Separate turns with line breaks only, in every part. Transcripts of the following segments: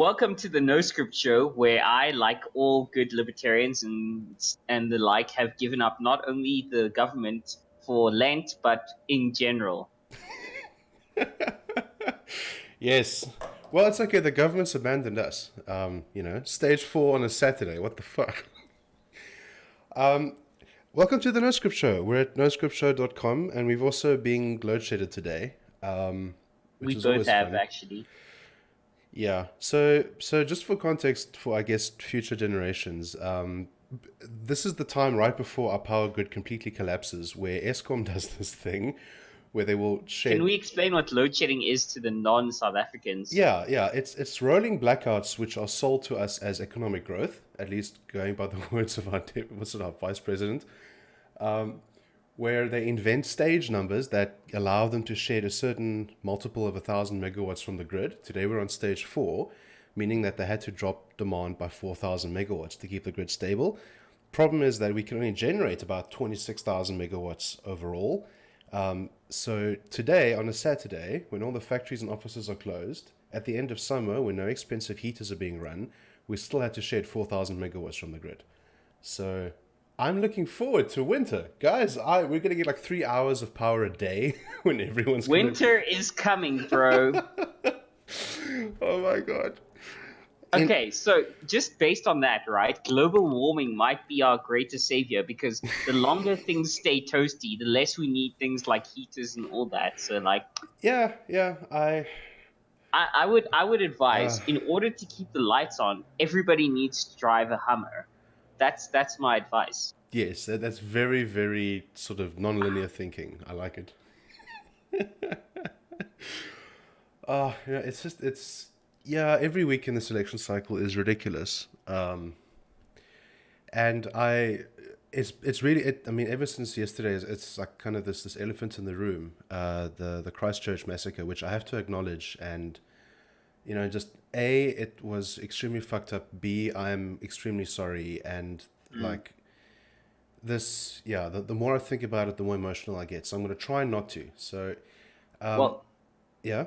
Welcome to the Noscript show, where I, like all good libertarians and the like, have given up not only the government for Lent, but in general.
Yes. Well, it's okay. The government's abandoned us. Stage 4 on a Saturday. What the fuck? Welcome to the Noscript Show. We're at noscriptshow.com, and we've also been load shedded today, which
We
is
both
always
have,
fun.
actually.
Yeah. So just for context, for I guess future generations, this is the time right before our power grid completely collapses, where ESCOM does this thing, where they will
Can
shed.
we explain what load shedding is to the non-South Africans?
Yeah. It's rolling blackouts which are sold to us as economic growth, at least going by the words of our vice president, where they invent stage numbers that allow them to shed a certain multiple of 1,000 megawatts from the grid. Today we're on stage 4, meaning that they had to drop demand by 4,000 megawatts to keep the grid stable. Problem is that we can only generate about 26,000 megawatts overall. So today, on a Saturday, when all the factories and offices are closed, at the end of summer, when no expensive heaters are being run, we still had to shed 4,000 megawatts from the grid. So I'm looking forward to winter. Guys, we're going to get like 3 hours of power a day when everyone's going to...
Winter is coming, bro.
Oh my God.
Okay, so just based on that, right? Global warming might be our greatest savior because the longer things stay toasty, the less we need things like heaters and all that. So, like,
Yeah,
I would
uh,
advise, in order to keep the lights on, everybody needs to drive a Hummer. That's my advice.
yes, that's very, very sort of non-linear thinking. I like it. Yeah, yeah, every week in this election cycle is ridiculous. And it's really, I mean, ever since yesterday, it's like kind of this elephant in the room, the Christchurch massacre, which I have to acknowledge. And, just A, it was extremely fucked up. B, I'm extremely sorry. And
Mm.
like this, yeah, the more I think about it, the more emotional I get. So I'm going to try not to. So, um,
Well,
yeah.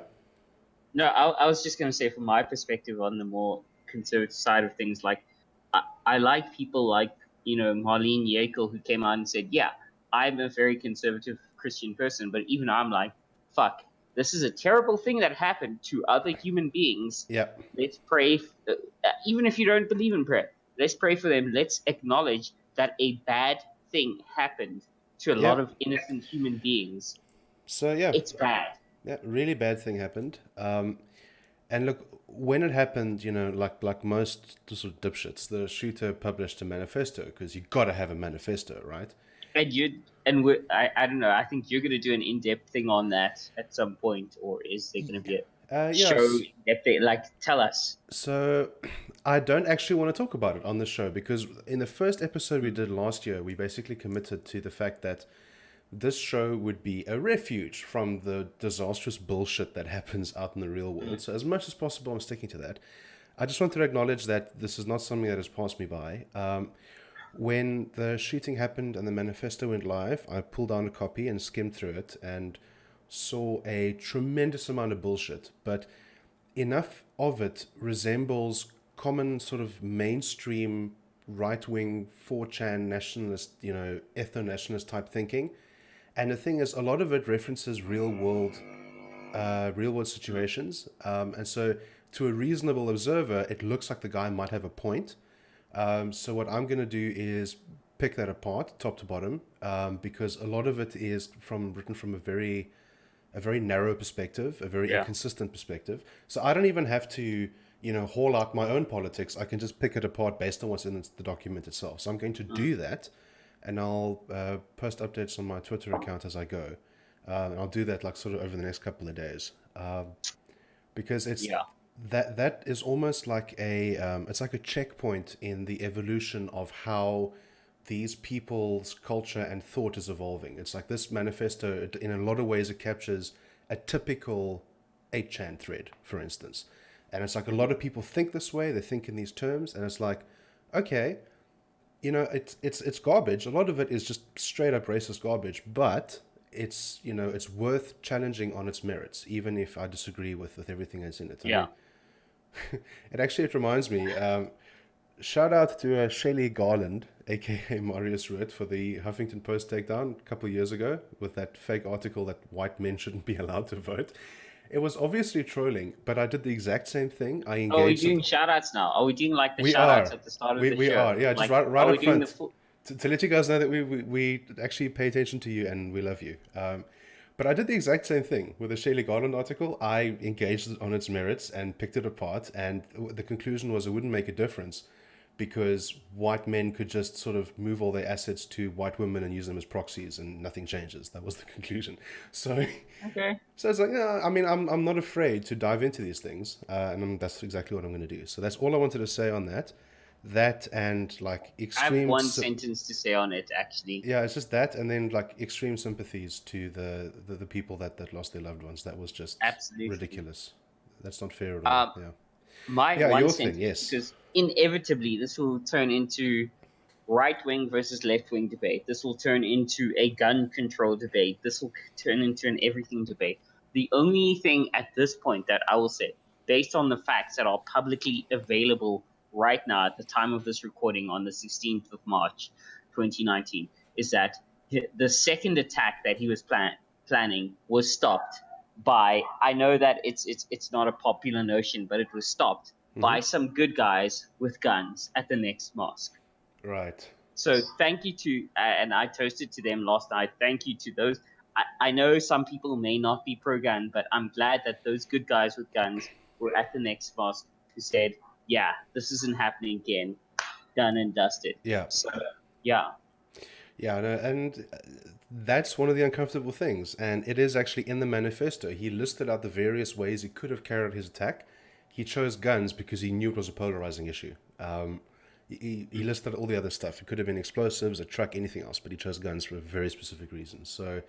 no, I was just going to say, from my perspective on the more conservative side of things, like, I like people like, Marlene Yakel, who came out and said, yeah, I'm a very conservative Christian person, but even I'm like, fuck, this is a terrible thing that happened to other human beings.
Yeah.
Let's pray, even if you don't believe in prayer, let's pray for them. Let's acknowledge that a bad thing happened to a
Yeah.
lot of innocent human beings.
So, yeah.
It's bad.
Yeah, really bad thing happened. And look, when it happened, like most sort of dipshits, the shooter published a manifesto because you got to have a manifesto, right?
And I don't know. I think you're going to do an in-depth thing on that at some point, or is there going to be a show
Yes.
that they like? Tell us.
So I don't actually want to talk about it on the show because in the first episode we did last year, we basically committed to the fact that this show would be a refuge from the disastrous bullshit that happens out in the real world. So, as much as possible, I'm sticking to that. I just wanted to acknowledge that this is not something that has passed me by. When the shooting happened and the manifesto went live, I pulled down a copy and skimmed through it and saw a tremendous amount of bullshit, but enough of it resembles common sort of mainstream right wing 4chan nationalist, ethno nationalist type thinking. And the thing is, a lot of it references real world situations. And so, to a reasonable observer, it looks like the guy might have a point. So what I'm going to do is pick that apart, top to bottom, because a lot of it is written from a very narrow perspective, a very
Yeah.
inconsistent perspective. So I don't even have to, haul out my own politics. I can just pick it apart based on what's in the document itself. So I'm going to do that, and I'll post updates on my Twitter account as I go. And I'll do that like sort of over the next couple of days, because
Yeah.
that is almost like it's like a checkpoint in the evolution of how these people's culture and thought is evolving. It's like this manifesto, in a lot of ways, it captures a typical 8chan thread, for instance. And it's like a lot of people think this way, they think in these terms, and it's like, okay, it's garbage. A lot of it is just straight up racist garbage, but it's worth challenging on its merits, even if I disagree with everything that's in it. I
Yeah.
mean, It reminds me. Shout out to Shelley Garland, aka Marius Root, for the Huffington Post takedown a couple of years ago with that fake article that white men shouldn't be allowed to vote. It was obviously trolling, but I did the exact same thing. I
Oh, are we
engaged.
doing shout outs now? Are we doing like the
We
shout outs
are.
at the start of the
We
show?
are. Yeah, just
Like,
right
are we
up
doing the
front
full?
to let you guys know that we actually pay attention to you and we love you. But I did the exact same thing with the Shelley Garland article. I engaged it on its merits and picked it apart, and the conclusion was it wouldn't make a difference because white men could just sort of move all their assets to white women and use them as proxies, and nothing changes. That was the conclusion. So,
Okay.
so it's like, yeah, I mean, I'm not afraid to dive into these things, that's exactly what I'm going to do. So that's all I wanted to say on that. That and like
I have
extreme,
one sentence to say on it, actually.
yeah, it's just that, and then like extreme sympathies to the people that lost their loved ones. That was just
Absolutely.
ridiculous. That's not fair at all.
Um,
Yeah,
my
yeah,
one
your thing,
sentence,
yes.
because inevitably this will turn into right wing versus left wing debate. This will turn into a gun control debate. This will turn into an everything debate. The only thing at this point that I will say, based on the facts that are publicly available right now at the time of this recording on the 16th of March 2019, is that the second attack that he was planning was stopped by, I know that it's not a popular notion, but it was stopped
Hmm.
by some good guys with guns at the next mosque.
Right.
So thank you to, and I toasted to them last night. Thank you to those. I know some people may not be pro gun, but I'm glad that those good guys with guns were at the next mosque who said, yeah, this isn't happening again. Done and dusted.
Yeah.
So, yeah.
Yeah, no, and that's one of the uncomfortable things. And it is actually in the manifesto. He listed out the various ways he could have carried out his attack. He chose guns because he knew it was a polarizing issue. He listed all the other stuff. It could have been explosives, a truck, anything else, but he chose guns for a very specific reason. So,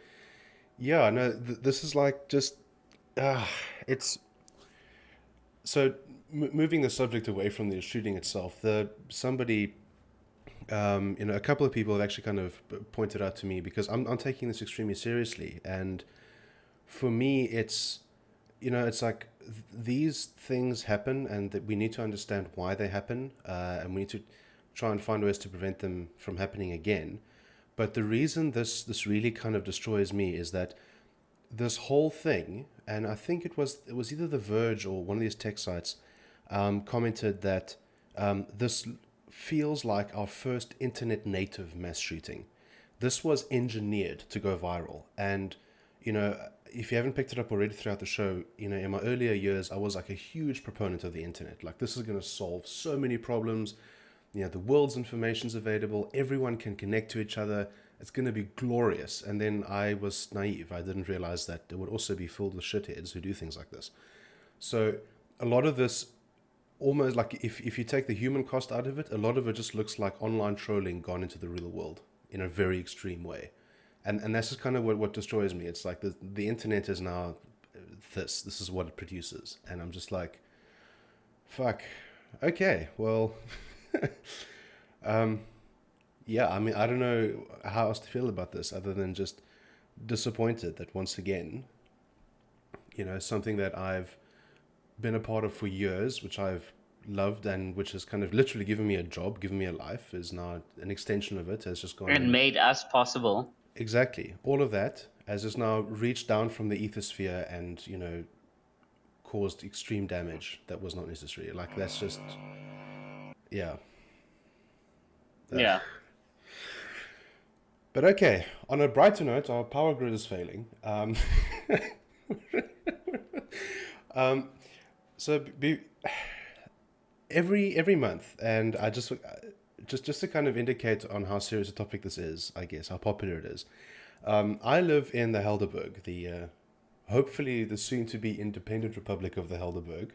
yeah, no, this is like just, it's so moving the subject away from the shooting itself. Somebody a couple of people have actually kind of pointed out to me because I'm taking this extremely seriously, and for me, it's like these things happen, and that we need to understand why they happen, and we need to try and find ways to prevent them from happening again. But the reason this really kind of destroys me is that this whole thing, and I think it was either The Verge or one of these tech sites, commented that this feels like our first internet native mass shooting. This was engineered to go viral, and if you haven't picked it up already throughout the show, in my earlier years, I was like a huge proponent of the internet. Like, this is going to solve so many problems. The world's information's available. Everyone can connect to each other. It's going to be glorious. And then I was naive. I didn't realize that it would also be filled with shitheads who do things like this. So a lot of this, almost like if you take the human cost out of it, a lot of it just looks like online trolling gone into the real world in a very extreme way. And that's just kind of what destroys me. It's like the internet is now this is what it produces. And I'm just like, fuck. Okay, well, yeah, I mean, I don't know how else to feel about this other than just disappointed that once again, something that I've been a part of for years, which I've loved and which has kind of literally given me a job, given me a life, is now an extension of it, has just gone
And
and
made us possible.
exactly all of that has just now reached down from the ethosphere and caused extreme damage that was not necessary. Like, that's just, yeah. Ugh.
Yeah.
But okay, on a brighter note, our power grid is failing. So every month, and I just to kind of indicate on how serious a topic this is, I guess how popular it is. I live in the Helderberg, the hopefully the soon-to-be independent Republic of the Helderberg,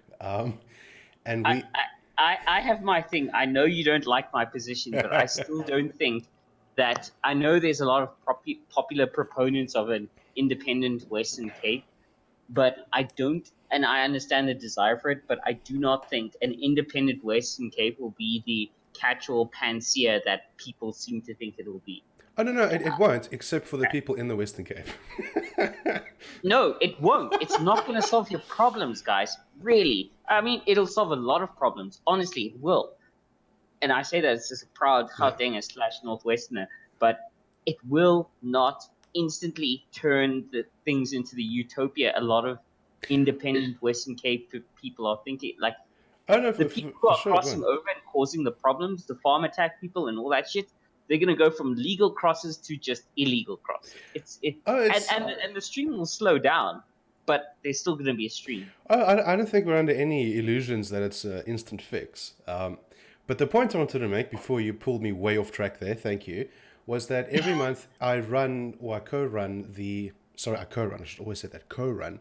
and
I,
we.
I have my thing. I know you don't like my position, but I still don't think that. I know there's a lot of popular proponents of an independent Western Cape, but I don't, and I understand the desire for it, but I do not think an independent Western Cape will be the catch-all panacea that people seem to think it will be.
Oh no, it won't, except for the people in the Western Cape.
No, it won't. It's not going to solve your problems, guys. Really. I mean, it'll solve a lot of problems. Honestly, it will. And I say that as just a proud
Yeah.
Gautenga / Northwesterner, but it will not instantly turn the things into the utopia a lot of independent Western Cape people are thinking. Like
Oh no,
the
for,
people
for,
who
for
are
sure it
crossing
won't.
over and causing the problems, the farm attack people and all that shit, they're gonna go from legal crosses to just illegal crosses.
Oh, it's.
And the stream will slow down, but there's still gonna be a stream.
Oh, I don't think we're under any illusions that it's an instant fix. But the point I wanted to make before you pulled me way off track there, thank you, was that every month I run or I co-run the. Sorry, I co-run. I should always say that co-run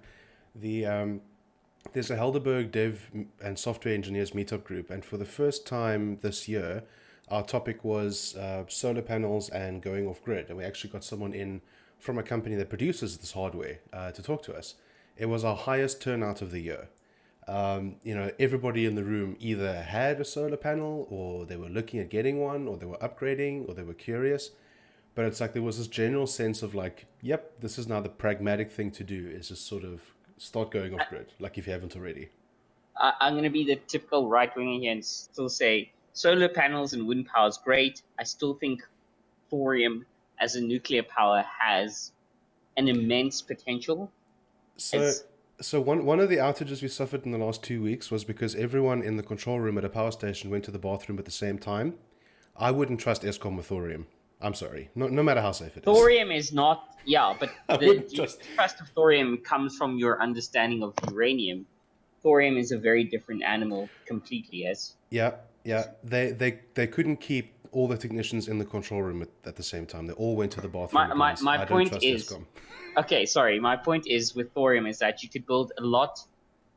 the there's a Helderberg Dev and Software Engineers meetup group, and for the first time this year, our topic was solar panels and going off grid. And we actually got someone in from a company that produces this hardware to talk to us. It was our highest turnout of the year. Everybody in the room either had a solar panel, or they were looking at getting one, or they were upgrading, or they were curious. But it's like there was this general sense of like, yep, this is now the pragmatic thing to do, is just sort of start going off grid, like if you haven't already.
I'm going to be the typical right winger here and still say solar panels and wind power is great. I still think thorium as a nuclear power has an immense potential.
So,
As
so one of the outages we suffered in the last 2 weeks was because everyone in the control room at a power station went to the bathroom at the same time. I wouldn't trust ESCOM with thorium. I'm sorry, no matter how safe it is.
thorium is not, yeah, but
I
the
wouldn't trust.
distrust of thorium comes from your understanding of uranium. Thorium is a very different animal completely. As
Yeah, yeah. They couldn't keep all the technicians in the control room at the same time. They all went to the bathroom at once.
my
I don't
point
trust
is,
ESCOM.
okay, sorry, my point is with thorium is that you could build a lot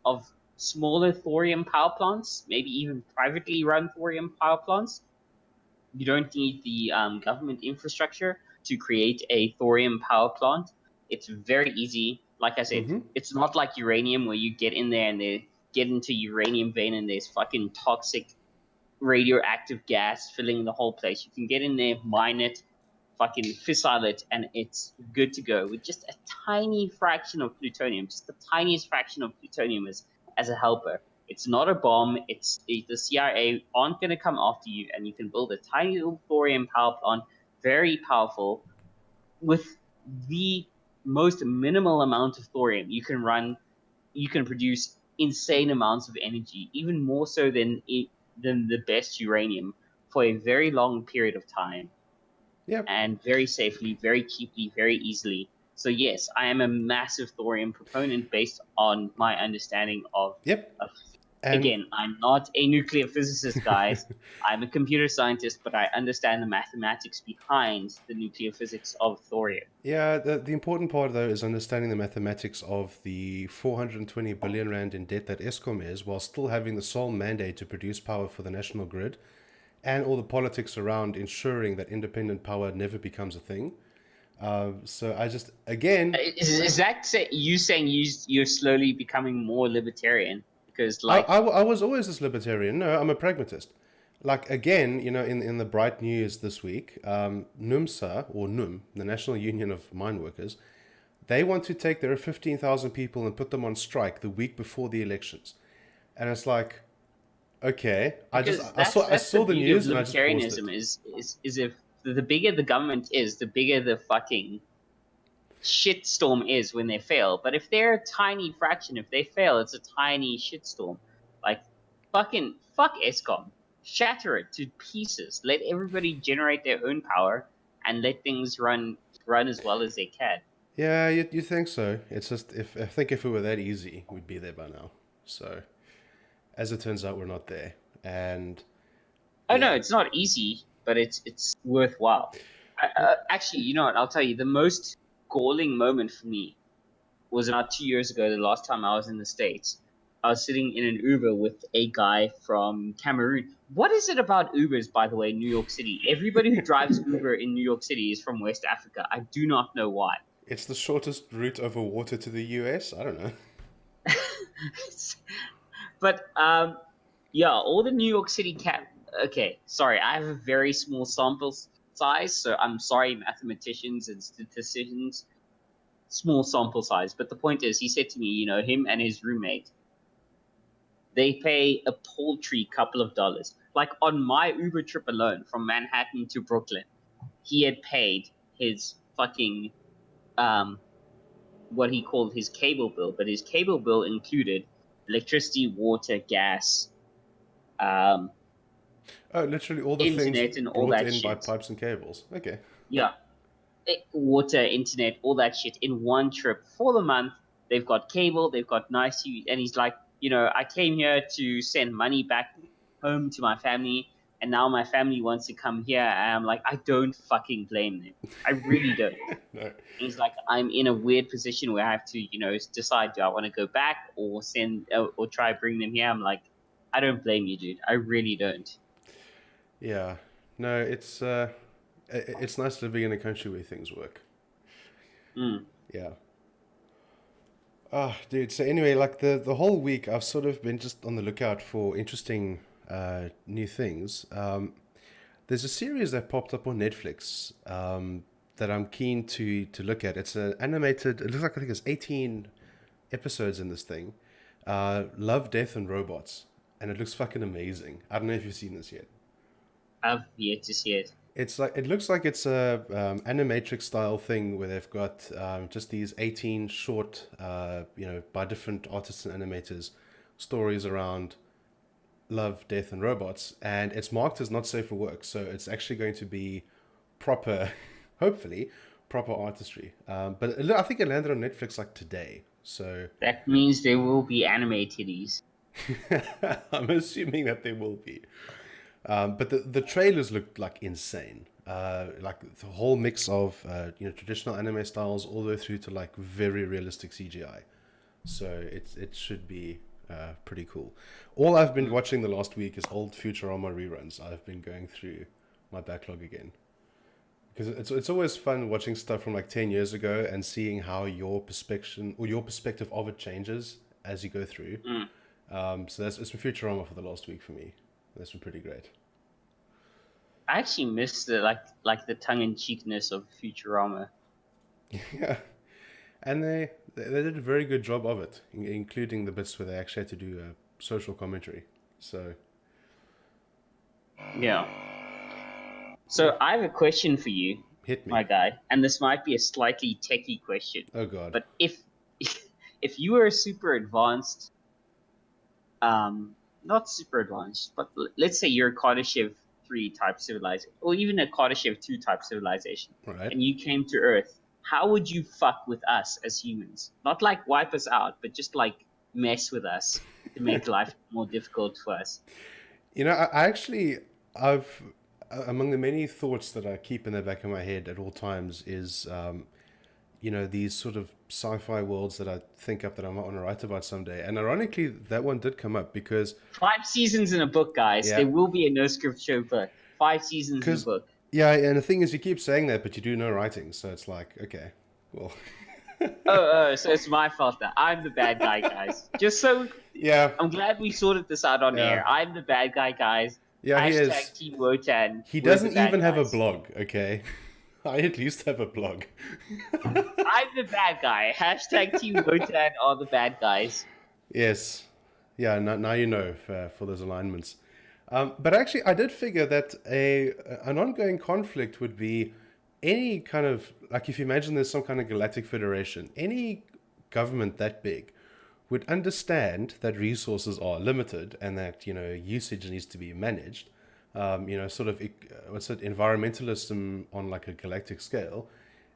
of smaller thorium power plants, maybe even privately run thorium power plants. You don't need the government infrastructure to create a thorium power plant. It's very easy. Like I said,
Mm-hmm.
it's not like uranium where you get in there and they get into uranium vein and there's fucking toxic radioactive gas filling the whole place. You can get in there, mine it, fucking fissile it, and it's good to go with just a tiny fraction of plutonium, just the tiniest fraction of plutonium as a helper. It's not a bomb. The CIA aren't going to come after you, and you can build a tiny little thorium power plant, very powerful, with the most minimal amount of thorium. You can produce insane amounts of energy, even more so than the best uranium for a very long period of time
Yep.
and very safely, very cheaply, very easily. So yes, I am a massive thorium proponent based on my understanding
Yep.
of
And
again, I'm not a nuclear physicist, guys. I'm a computer scientist, but I understand the mathematics behind the nuclear physics of thorium.
yeah, the important part though is understanding the mathematics of the 420 billion rand in debt that ESCOM is, while still having the sole mandate to produce power for the national grid, and all the politics around ensuring that independent power never becomes a thing. So I just again,
Is that you saying you're slowly becoming more libertarian? Because
I was always this libertarian. No, I'm a pragmatist. Like again, in the bright news this week, NUMSA or NUM, the National Union of Mine Workers, they want to take their 15,000 people and put them on strike the week before the elections, and it's like, okay,
because
I
that's the
saw the
beauty of
news and I just paused it.
libertarianism is if the bigger the government is, the bigger the fucking shitstorm is when they fail. But if they're a tiny fraction, if they fail, it's a tiny shitstorm. Like fucking fuck ESCOM, shatter it to pieces. Let everybody generate their own power and let things run as well as they can.
Yeah, you think so? It's just if I think if it were that easy, we'd be there by now. So as it turns out, we're not there, and
Oh no,
yeah.
it's not easy, but it's worthwhile. Actually, you know what? I'll tell you the most galling moment for me was about 2 years ago, the last time I was in the States. I was sitting in an Uber with a guy from Cameroon. What is it about Ubers, by the way, in New York City? Everybody who drives Uber in New York City is from West Africa. I do not know why.
It's the shortest route over water to the US. I don't know.
But yeah, all the New York City cat. Okay, sorry, I have a very small sample size, so I'm sorry, mathematicians and statisticians. Small sample size, but the point is, he said to me, him and his roommate they pay a paltry couple of dollars. Like on my Uber trip alone from Manhattan to Brooklyn, he had paid his fucking what he called his cable bill, but his cable bill included electricity, water, gas, um,
Oh, literally all the things
internet, and all
brought
that
in by
shit.
pipes and cables. Okay.
Yeah, water, internet, all that shit in one trip for the month. They've got cable, they've got nice, and he's like, I came here to send money back home to my family, and now my family wants to come here, and I'm like, I don't fucking blame them. I really don't.
No.
He's like, I'm in a weird position where I have to, decide, do I want to go back or send or try bring them here? I'm like, I don't blame you, dude. I really don't.
Yeah. No, it's nice living in a country where things work.
Mm.
Yeah. Ah, dude. So anyway, like the whole week, I've sort of been just on the lookout for interesting new things. There's a series that popped up on Netflix that I'm keen to look at. It's an animated. It looks like I think it's 18 episodes in this thing. Love, Death, and Robots, and it looks fucking amazing. I don't know if you've seen this yet.
I've yet to see it.
It's like it looks like it's a animatrix style thing where they've got just these 18 short, by different artists and animators, stories around love, death, and robots, and it's marked as not safe for work. So it's actually going to be proper, hopefully, proper artistry. But I think it landed on Netflix like today. So
That means there will be animateddies.
I'm assuming that there will be. But the trailers looked like insane. Like the whole mix of traditional anime styles all the way through to like very realistic CGI. So it should be pretty cool. All I've been watching the last week is old Futurama reruns. I've been going through my backlog again because it's always fun watching stuff from like 10 years ago and seeing how your perspective of it changes as you go through. So it's been Futurama for the last week for me. That's been pretty great.
I actually miss the the tongue in cheekness of Futurama.
Yeah, and they did a very good job of it, including the bits where they actually had to do social commentary. So
Yeah. So I have a question for you,
hit me.
my guy, and this might be a slightly techie question.
Oh god.
But if you were a super advanced, not super advanced, but let's say you're a Kardashev 3 type civilization, or even a Kardashev 2 type civilization,
Right.
and you came to Earth, how would you fuck with us as humans? Not like wipe us out, but just like mess with us to make life more difficult for us.
I actually I've among the many thoughts that I keep in the back of my head at all times is these sort of sci-fi worlds that I think up that I might want to write about someday. And ironically, that one did come up because
5 seasons in a book, guys.
Yeah.
There will be a Noscript show book. 5 seasons in a book.
Yeah, and the thing is, you keep saying that, but you do no writing, so it's like, okay, well.
So it's my fault that I'm the bad guy, guys. Just so
Yeah.
I'm glad we sorted this out on air. I'm the bad guy, guys.
Yeah, he is.
Hashtag Team Wotan.
He
We're the
doesn't
bad
even have a
guys.
blog, okay? I at least have a blog.
I'm the bad guy. Hashtag Team Wotan are the bad guys.
Yes. Yeah, now you know for those alignments. But actually, I did figure that an ongoing conflict would be any kind of, like if you imagine there's some kind of galactic federation, any government that big would understand that resources are limited and that, usage needs to be managed. Sort of, environmentalism on like a galactic scale.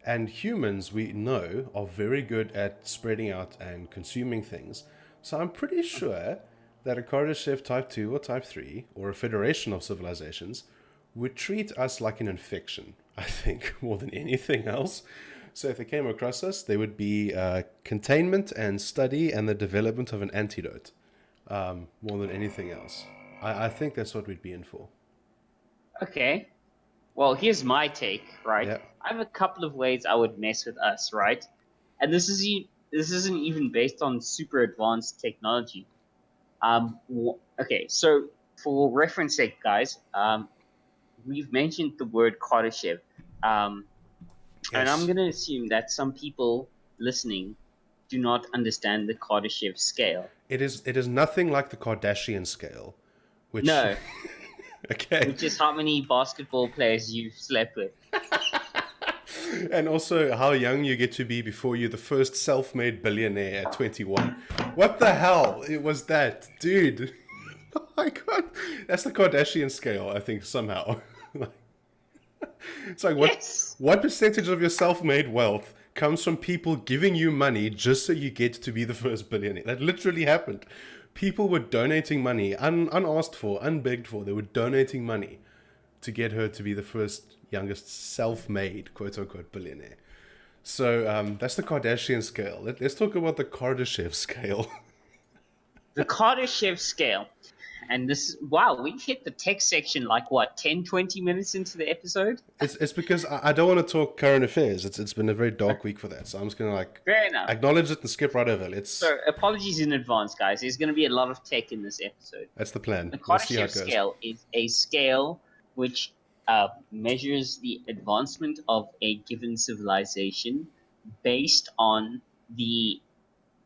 And humans, we know, are very good at spreading out and consuming things. So I'm pretty sure that a Kardashev Type 2 or Type 3, or a federation of civilizations, would treat us like an infection, I think, more than anything else. So if they came across us, there would be containment and study and the development of an antidote, more than anything else. I think that's what we'd be in for.
Okay. Well, here's my take, right?
Yeah.
I have a couple of ways I would mess with us, right? And this isn't even based on super advanced technology. Okay, so for reference sake, guys, we've mentioned the word Kardashev, and I'm going to assume that some people listening do not understand the Kardashev scale.
it is nothing like the Kardashian scale, which
No,
okay,
which is how many basketball players you've slept with.
and also how young you get to be before you're the first self-made billionaire at 21. What the hell? It was that, dude. Oh my god, that's the Kardashian scale, I think somehow. It's like
Yes.
what percentage of your self-made wealth comes from people giving you money just so you get to be the first billionaire? That literally happened. People were donating money, unasked for, unbegged for. They were donating money to get her to be the first youngest self-made quote-unquote billionaire. So that's the Kardashian scale. Let's talk about the Kardashev scale.
The Kardashev scale. And wow, we've hit the tech section like what, 10, 20 minutes into the episode?
It's because I don't want to talk current affairs. It's been a very dark week for that, so I'm just gonna
Fair enough.
acknowledge it and skip right over.
So apologies in advance, guys. There's going to be a lot of tech in this episode.
That's the plan.
The
We'll see how
Kardashev
it goes.
scale is a scale which measures the advancement of a given civilization based on the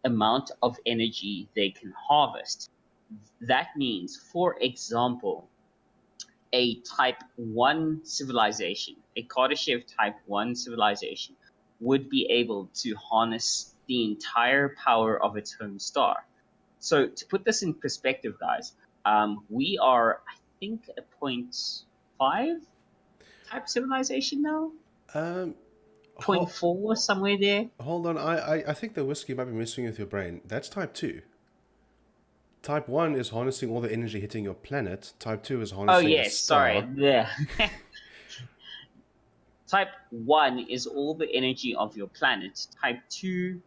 amount of energy they can harvest. That means, for example, a type 1 civilization, a Kardashev type 1 civilization, would be able to harness the entire power of its home star. So to put this in perspective, guys, we are, I think, a 0.5 type civilization now? 0.4, somewhere there?
Hold on, I think the whiskey might be messing with your brain. That's type 2. Type 1 is harnessing all the energy hitting your planet. Type 2 is harnessing the star.
Sorry. Yeah. Type 1 is all the energy of your planet. Type 2...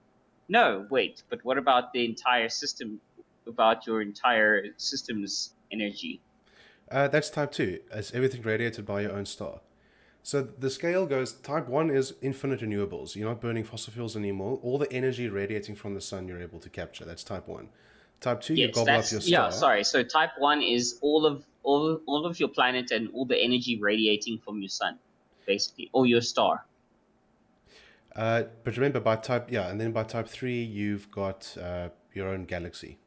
No, wait, but what about the entire system, about your entire system's energy?
That's type 2. It's everything radiated by your own star. So the scale goes, type 1 is infinite renewables. You're not burning fossil fuels anymore. All the energy radiating from the sun you're able to capture. That's type 1. Type 2, you gobble up your star.
Yeah, sorry. So type 1 is all of your planet and all the energy radiating from your sun, basically, or your star.
But remember, by type 3, you've got your own galaxy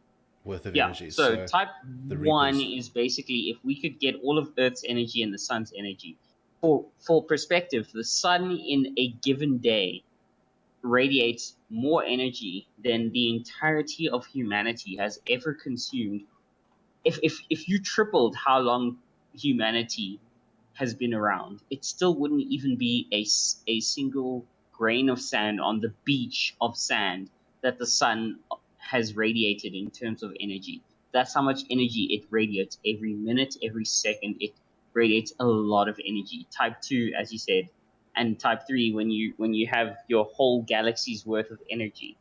worth of energy.
So type 1 is basically if we could get all of Earth's energy and the sun's energy. For perspective, the sun in a given day radiates more energy than the entirety of humanity has ever consumed. If you tripled how long humanity has been around, it still wouldn't even be a single grain of sand on the beach of sand that the sun has radiated in terms of energy. That's how much energy it radiates every minute, every second. It radiates a lot of energy. Type 2, as you said, and type 3 when you have your whole galaxy's worth of energy.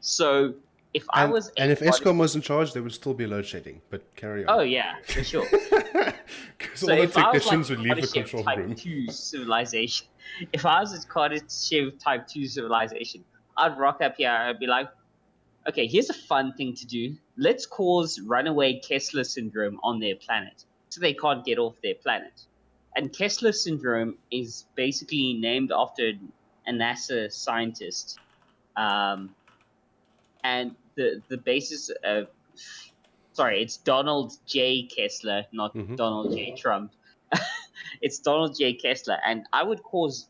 So if
ESCOM was in charge, there would still be load shedding, but carry on.
Oh yeah, for sure.
Because all the technicians would leave the control
type
room.
2 civilization. If I was a Kardashev type 2 civilization, I'd rock up here. I'd be like, okay, here's a fun thing to do. Let's cause runaway Kessler syndrome on their planet, so they can't get off their planet. And Kessler syndrome is basically named after a NASA scientist. And the basis of... Sorry, it's Donald J. Kessler, not Donald J. Trump. It's Donald J. Kessler. And I would cause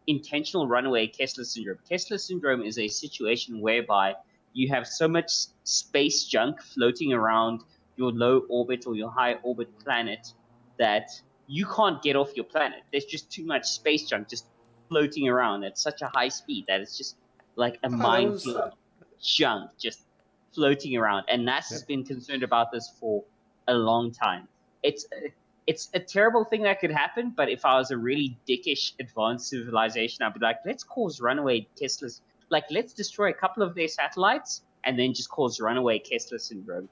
intentional runaway Kessler syndrome. Kessler syndrome is a situation whereby you have so much space junk floating around your low orbit or your high orbit planet that you can't get off your planet. There's just too much space junk just floating around at such a high speed that it's just like a minefield of junk just floating around. And NASA's been concerned about this for a long time. It's a terrible thing that could happen, but if I was a really dickish advanced civilization, I'd be like, let's cause runaway Kessler's... Like, let's destroy a couple of their satellites and then just cause runaway Kessler syndrome.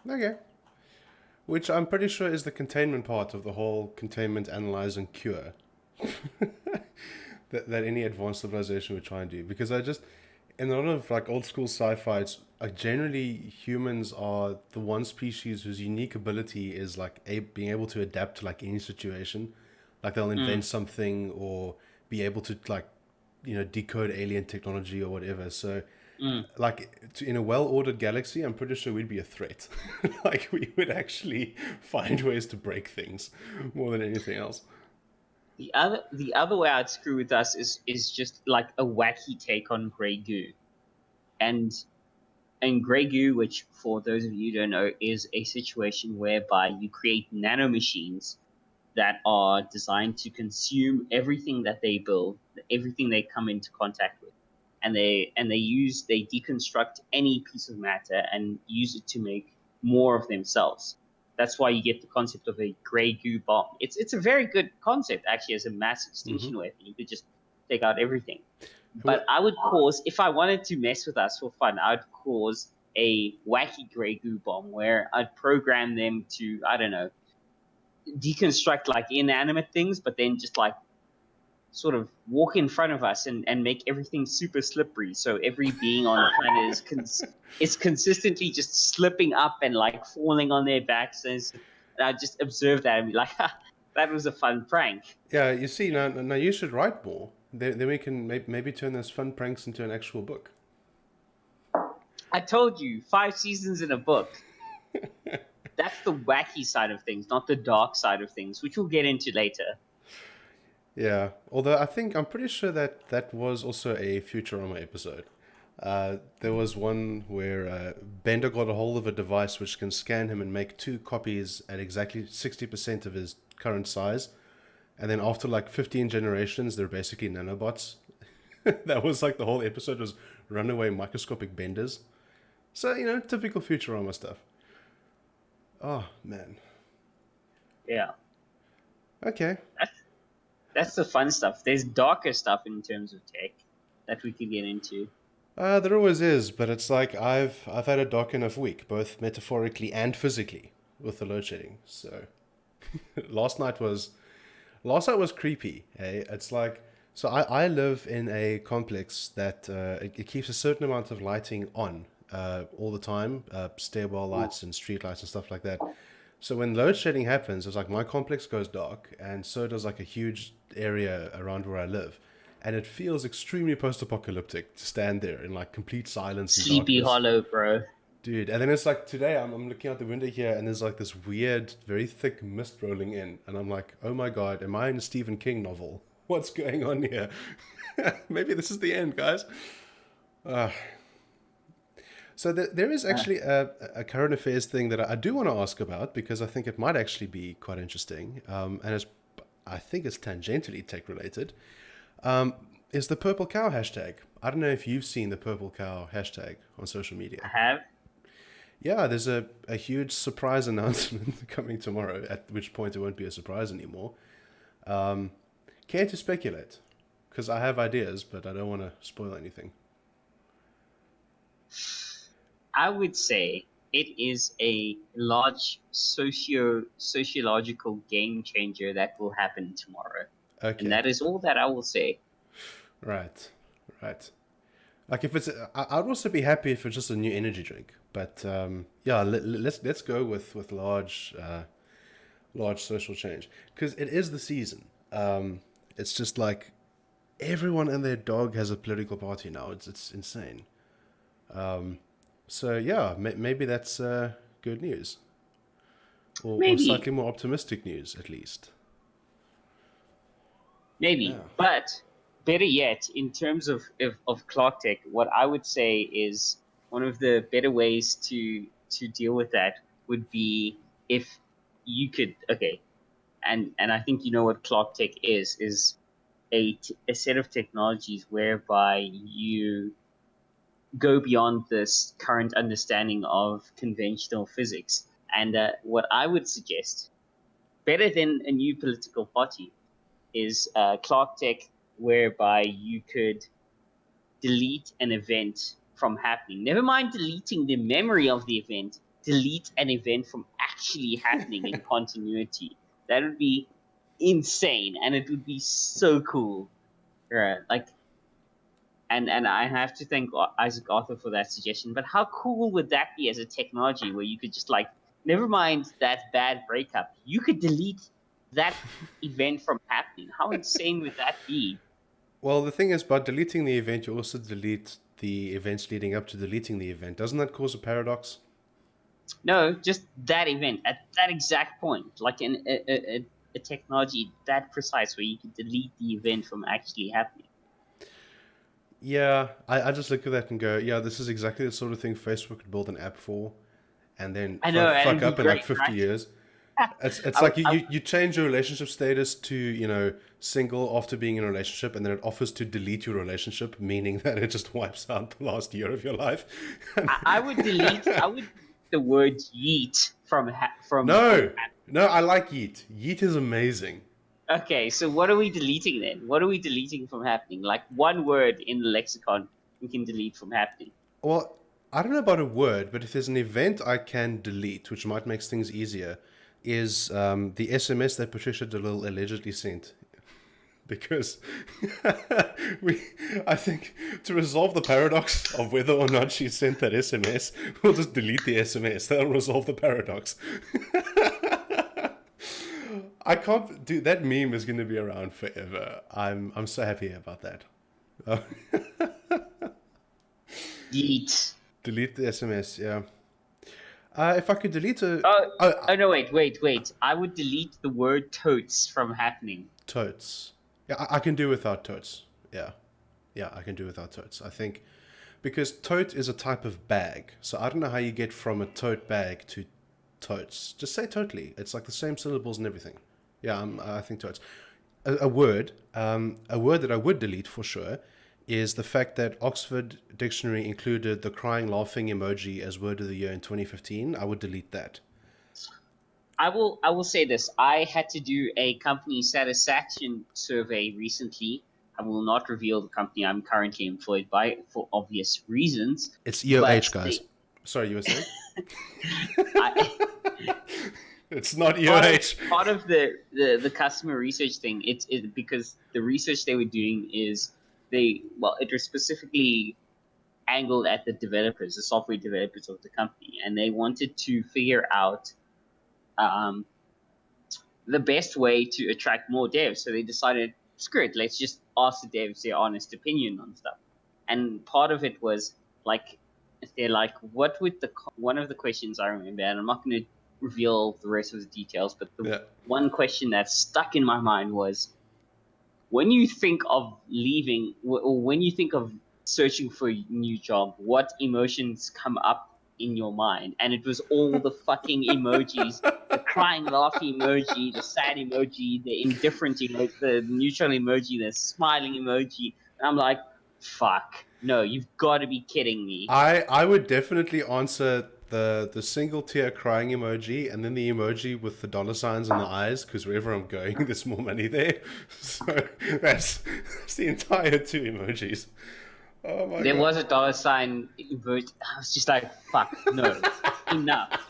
Okay. Which I'm pretty sure is the containment part of the whole containment, analyze, and cure that any advanced civilization would try and do. Because in a lot of like old school sci-fi, it's generally humans are the one species whose unique ability is like being able to adapt to like any situation. Like they'll invent something or be able to like, decode alien technology or whatever. So
Mm.
Like in a well-ordered galaxy, I'm pretty sure we'd be a threat. Like we would actually find ways to break things more than anything else.
The other way I'd screw with us is just like a wacky take on Grey Goo. And Grey Goo, which for those of you who don't know, is a situation whereby you create nanomachines that are designed to consume everything that they build, everything they come into contact with, and they deconstruct any piece of matter and use it to make more of themselves. That's why you get the concept of a gray goo bomb. It's a very good concept actually as a mass
Mm-hmm.
extinction weapon. You could just take out everything. But
Well,
I would cause, if I wanted to mess with us for fun, I'd cause a wacky gray goo bomb where I'd program them to, I don't know, deconstruct like inanimate things, but then just like sort of walk in front of us and make everything super slippery. So every being on the planet is consistently just slipping up and like falling on their backs. And I just observe that and be like, ha, that was a fun prank.
yeah, you see, now you should write more. Then we can maybe turn those fun pranks into an actual book.
I told you, 5 seasons in a book. That's the wacky side of things, not the dark side of things, which we'll get into later.
Yeah, although I'm pretty sure that that was also a Futurama episode. There was one where Bender got a hold of a device which can scan him and make two copies at exactly 60% of his current size. And then after like 15 generations, they're basically nanobots. That was like the whole episode was runaway microscopic benders. So, typical Futurama stuff. Oh, man.
Yeah,
Okay.
that's that's the fun stuff. There's darker stuff in terms of tech that we could get into.
There always is, but it's like I've had a dark enough week, both metaphorically and physically, with the load shedding. So last night was last night was creepy. Hey, it's like so I live in a complex that it keeps a certain amount of lighting on all the time, stairwell lights and street lights and stuff like that. So when load shedding happens, it's like my complex goes dark, and so does like a huge area around where I live, and it feels extremely post-apocalyptic to stand there in like complete silence and
Sleepy
darkness,
Hollow, bro.
dude. And then it's like today, I'm looking out the window here, and there's like this weird, very thick mist rolling in, and I'm like, oh my god, am I in a Stephen King novel? What's going on here? Maybe this is the end, guys. So there is
Uh,
actually a current affairs thing that I do want to ask about because I think it might actually be quite interesting, and I think it's tangentially tech related. Um, is the purple cow hashtag? I don't know if you've seen the purple cow hashtag on social
I
media.
have.
Yeah, there's a huge surprise announcement coming tomorrow. At which point it won't be a surprise anymore. Care to speculate? Because I have ideas, but I don't want to spoil anything.
I would say it is a large sociological game changer that will happen tomorrow. And
Okay,
that is all that I will say.
right, right. Like if it's, I'd also be happy if it's just a new energy drink. But yeah, let's go with large social change because it is the season. It's just like everyone and their dog has a political party now. It's insane. So yeah, maybe that's good news, or
Maybe,
slightly more optimistic news at least.
maybe.
Yeah.
But better yet, in terms of Clark Tech, what I would say is one of the better ways to deal with that would be if you could, okay, and I think you know what Clark Tech is a set of technologies whereby you go beyond this current understanding of conventional physics. And what I would suggest, better than a new political party, is Clark Tech, whereby you could delete an event from happening. Never mind deleting the memory of the event, delete an event from actually happening in continuity. That would be insane, and it would be so cool. Like, and I have to thank Isaac Arthur for that suggestion. But how cool would that be as a technology where you could just like, never mind that bad breakup, you could delete that event from happening. How insane would that be?
Well, the thing is, by deleting the event, you also delete the events leading up to deleting the event. Doesn't that cause a paradox?
No, just that event at that exact point, like a technology that precise where you can delete the event from actually happening.
Yeah, I just look at that and go, yeah, this is exactly the sort of thing Facebook would build an app for, and then
I know, and
fuck
it'd be
up in like
great,
50
right?
years. It's
I,
like you change your relationship status to, single after being in a relationship, and then it offers to delete your relationship, meaning that it just wipes out the last year of your life.
I would delete. I would delete the word yeet from.
No, no, I like Yeet. Yeet is amazing.
Okay, so what are we deleting then? What are we deleting from happening? Like one word in the lexicon we can delete from happening.
Well, I don't know about a word, but if there's an event I can delete, which might make things easier, is the SMS that Patricia DeLille allegedly sent. Because I think to resolve the paradox of whether or not she sent that SMS, we'll just delete the SMS. That'll resolve the paradox. I can't do that. Meme is going to be around forever. I'm so happy about that.
Delete.
Delete the SMS. Yeah. If I could delete a
Oh no! Wait! I would delete the word totes from happening.
totes. Yeah, I can do without totes. Yeah, I can do without totes. I think because tote is a type of bag, so I don't know how you get from a tote bag to totes. Just say totally. It's like the same syllables and everything. Yeah, I think totes. A word that I would delete for sure is the fact that Oxford Dictionary included the crying laughing emoji as word of the year in 2015. I would delete that.
I will say this. I had to do a company satisfaction survey recently. I will not reveal the company I'm currently employed by for obvious reasons.
It's EOH, guys. Sorry, you were saying?
I,
It's not EOH.
part of the customer research thing, it's because the research they were doing is it was specifically angled at the developers, the software developers of the company, and they wanted to figure out the best way to attract more devs. So they decided, screw it, let's just ask the devs their honest opinion on stuff. And part of it was like, they're like, what would one of the questions I remember, and I'm not going to reveal the rest of the details, but the one question that stuck in my mind was, when you think of leaving, or when you think of searching for a new job, what emotions come up in your mind? And it was all the fucking emojis, the crying, laughing emoji, the sad emoji, the indifferent emoji, the neutral emoji, the smiling emoji. And I'm like, fuck, no, you've got to be kidding me.
I would definitely answer the single tear crying emoji and then the emoji with the dollar signs on the eyes, because wherever I'm going, there's more money there. So that's the entire two emojis. Oh my
There
God.
was a dollar sign emoji. I was just like, fuck, no, enough.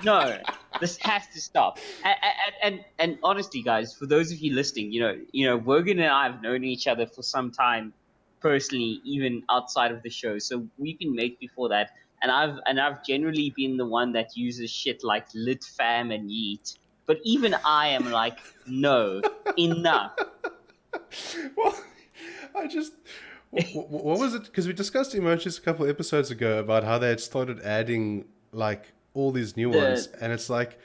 No, this has to stop. And honestly, guys, for those of you listening, Wogan and I have known each other for some time personally, even outside of the show. So we've been mates before that. And I've generally been the one that uses shit like lit fam and yeet. But even I am like, no, enough.
Well, what was it? Because we discussed emojis a couple of episodes ago about how they had started adding like all these new ones, and it's like,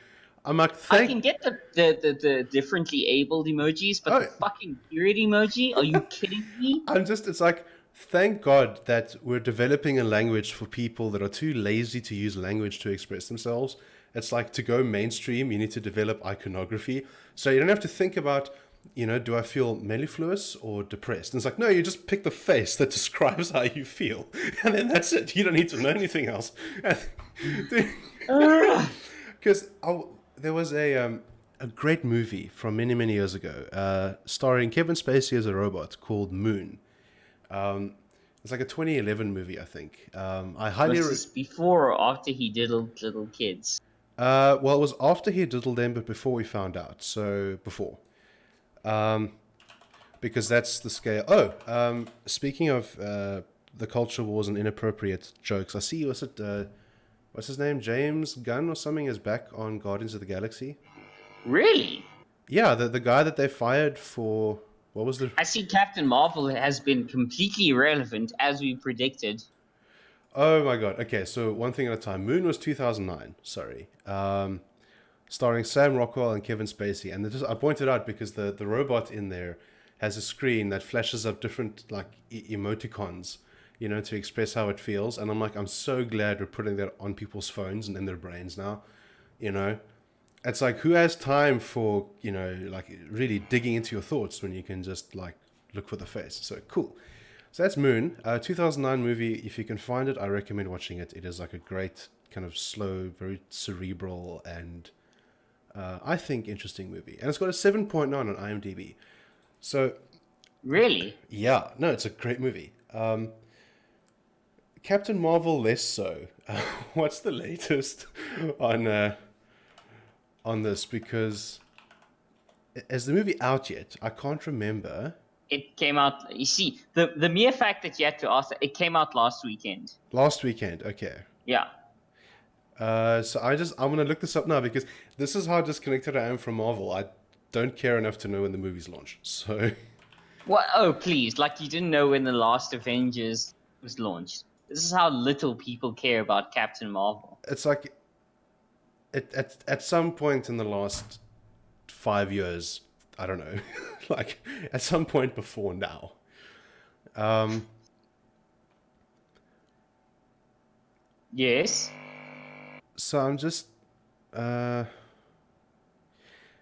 I'm like,
I can get the differently abled emojis, but the fucking period emoji? Are you kidding me?
It's like, thank God that we're developing a language for people that are too lazy to use language to express themselves. It's like, to go mainstream, you need to develop iconography. So you don't have to think about, do I feel mellifluous or depressed? And it's like, no, you just pick the face that describes how you feel. And then that's it. You don't need to know anything else. Because there was a great movie from many, many years ago, starring Kevin Spacey as a robot, called Moon. It's like a 2011 movie, I think. I highly.
Was this before or after he diddled little kids?
Well, it was after he diddled them, but before we found out. So before, because that's the scale. Speaking of the culture wars and inappropriate jokes, I see. What's his name? James Gunn or something is back on Guardians of the Galaxy.
Really?
Yeah, the guy that they fired for. What was the?
I see Captain Marvel has been completely irrelevant, as we predicted.
Oh my god. Okay, so one thing at a time. Moon was 2009. Sorry. Starring Sam Rockwell and Kevin Spacey. And I pointed out because the robot in there has a screen that flashes up different like emoticons, to express how it feels. And I'm like, I'm so glad we're putting that on people's phones and in their brains now. You know, it's like, who has time for like really digging into your thoughts when you can just like look for the face? So cool. So that's Moon, 2009 movie. If you can find it, I recommend watching it. It is like a great kind of slow, very cerebral, and I think interesting movie. And it's got a 7.9 on IMDb. So
Really?
yeah, no, it's a great movie. Captain Marvel less so. What's the latest on this? Because is the movie out yet? I can't remember.
It came out. You see, the mere fact that you had to ask, it came out last weekend.
Last weekend, okay.
Yeah.
So I'm gonna look this up now because this is how disconnected I am from Marvel. I don't care enough to know when the movies launch. So
What? Oh, please! Like you didn't know when the last Avengers was launched. This is how little people care about Captain Marvel.
it's like at some point in the last 5 years, I don't know, like at some point before now. Um,
Yes.
so I'm just uh,